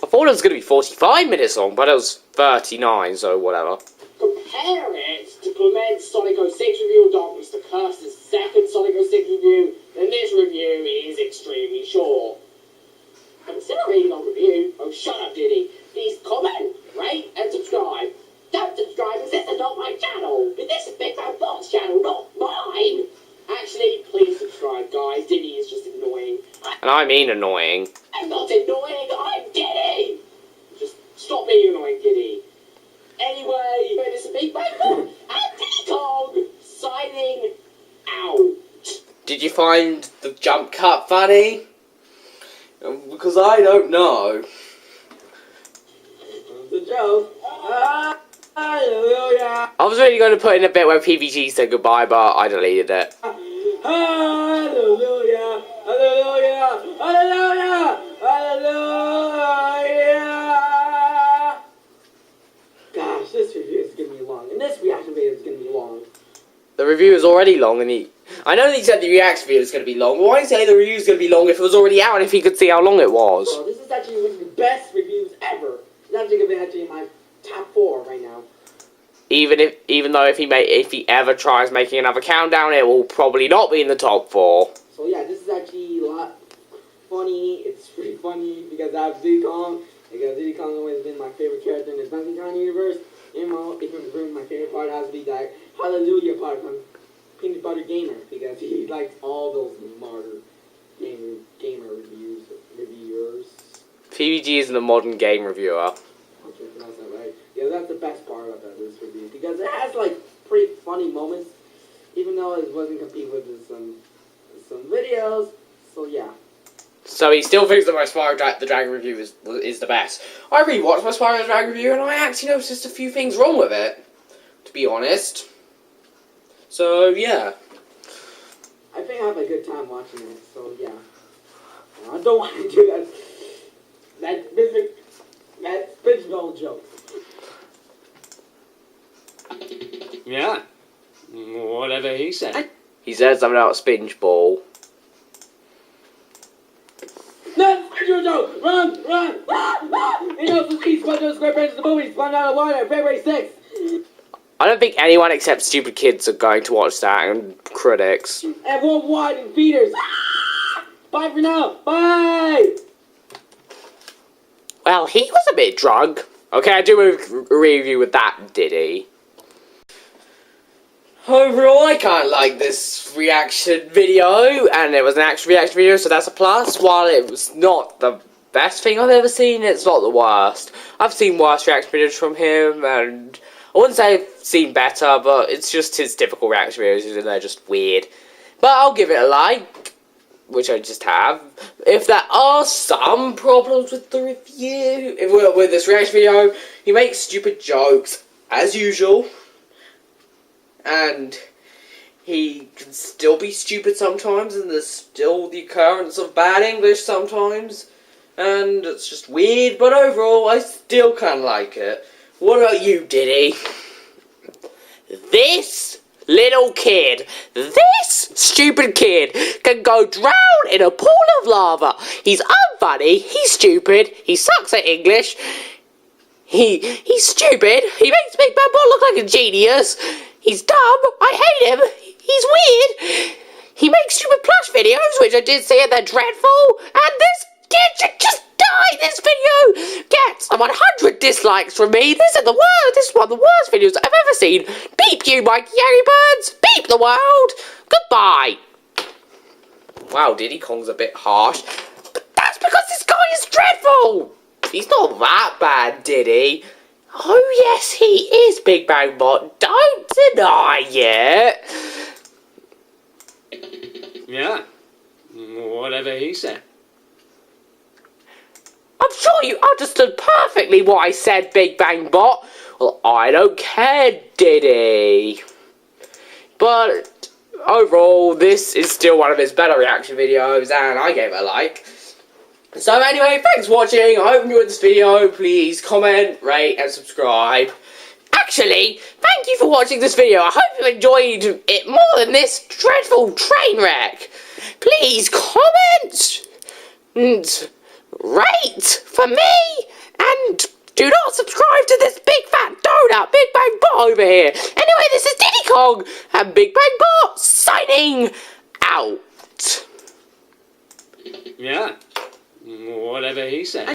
I thought it was going to be 45 minutes long, but it was 39, so whatever. compare it to Clement's Sonic 06 review of Darkness to Kirsten's second Sonic 06 review, then this review is extremely short. And still a really long review. Oh, shut up, Diddy. Please comment, rate, and subscribe. Don't subscribe as this is not my channel. This is Big Bang Bot's channel, not mine. Actually, please subscribe, guys. Diddy is just annoying. And I mean annoying. I'm not annoying, I'm Diddy! Just stop being annoying, Diddy. Anyway, this is Big Bang Bot and Diddy Kong signing out. Did you find the jump cut funny? Because I don't know. the joke. Hallelujah. I was really going to put in a bit where PVG said goodbye, but I deleted it. Hallelujah. Hallelujah. Hallelujah. Hallelujah. Gosh, this review is going to be long. And this reaction video is going to be long. The review is already long, and I know that he said the reaction video is going to be long, but why say the review is going to be long if it was already out and if he could see how long it was? Well, this is actually one of the best reviews ever. It's actually going to be actually in my top 4 right now. Even though if he ever tries making another countdown, it will probably not be in the top 4. So yeah, this is actually a lot funny. It's pretty funny because I have Diddy Kong. Because Diddy Kong always been my favorite character in the Donkey Kong universe. And my favorite part has to be that Hallelujah part from Peanut Butter Gamer, because he likes all those modern gamer reviewers. PVG isn't a modern game reviewer. Okay, pronounce that right. Yeah, that's the best part about this review, because it has like pretty funny moments, even though it wasn't competing with some videos. So yeah. So he still thinks that my Spyro the Dragon review is the best. I rewatched my Spyro the Dragon review and I actually noticed a few things wrong with it, to be honest. So yeah. I think I have a good time watching it. So yeah. I don't want to do that bitch roll joke. Yeah. Whatever he said. He said something about a spinge ball. No. SpongeBob joke! Run! Run! You know, some key SpongeBob SquarePants the movie, SpongeBob the Water, February 6th. I don't think anyone except stupid kids are going to watch that, and critics. And worldwide in theaters. Bye for now. Bye! Well, he was a bit drunk. Okay, I do agree with you with that, Diddy. Overall, I kind of like this reaction video, and it was an actual reaction video, so that's a plus. While it was not the best thing I've ever seen, it's not the worst. I've seen worse reaction videos from him, and I wouldn't say I've seen better, but it's just his typical reaction videos, and they're just weird. But I'll give it a like, which I just have. If there are some problems with the review, with this reaction video, he makes stupid jokes, as usual. And he can still be stupid sometimes, and there's still the occurrence of bad English sometimes. And it's just weird, but overall, I still kind of like it. What about you, Diddy? This little kid, this stupid kid, can go drown in a pool of lava. He's unfunny, he's stupid, he sucks at English, he's stupid, he makes Big Bad Bot look like a genius, he's dumb, I hate him, he's weird, he makes stupid plush videos, which I did say, and they're dreadful, and this kid should just die. This video gets 100 dislikes from me. This is the worst. This is one of the worst videos I've ever seen. Beep you, MikeyAngryBirds. Beep the world. Goodbye. Wow, Diddy Kong's a bit harsh. But that's because this guy is dreadful. He's not that bad, Diddy. Oh, yes, he is, Big Bang Bot. Don't deny it. Yeah. Whatever he said. I'm sure you understood perfectly what I said, Big Bang Bot. Well, I don't care, Diddy. But overall, this is still one of his better reaction videos, and I gave it a like. So anyway, thanks for watching. I hope you enjoyed this video. Please comment, rate, and subscribe. Actually, thank you for watching this video. I hope you enjoyed it more than this dreadful train wreck. Please comment and rate for me, and do not subscribe to this big fat donut, Big Bang Bot over here. Anyway, this is Diddy Kong, and Big Bang Bot signing out. Yeah. Whatever he said.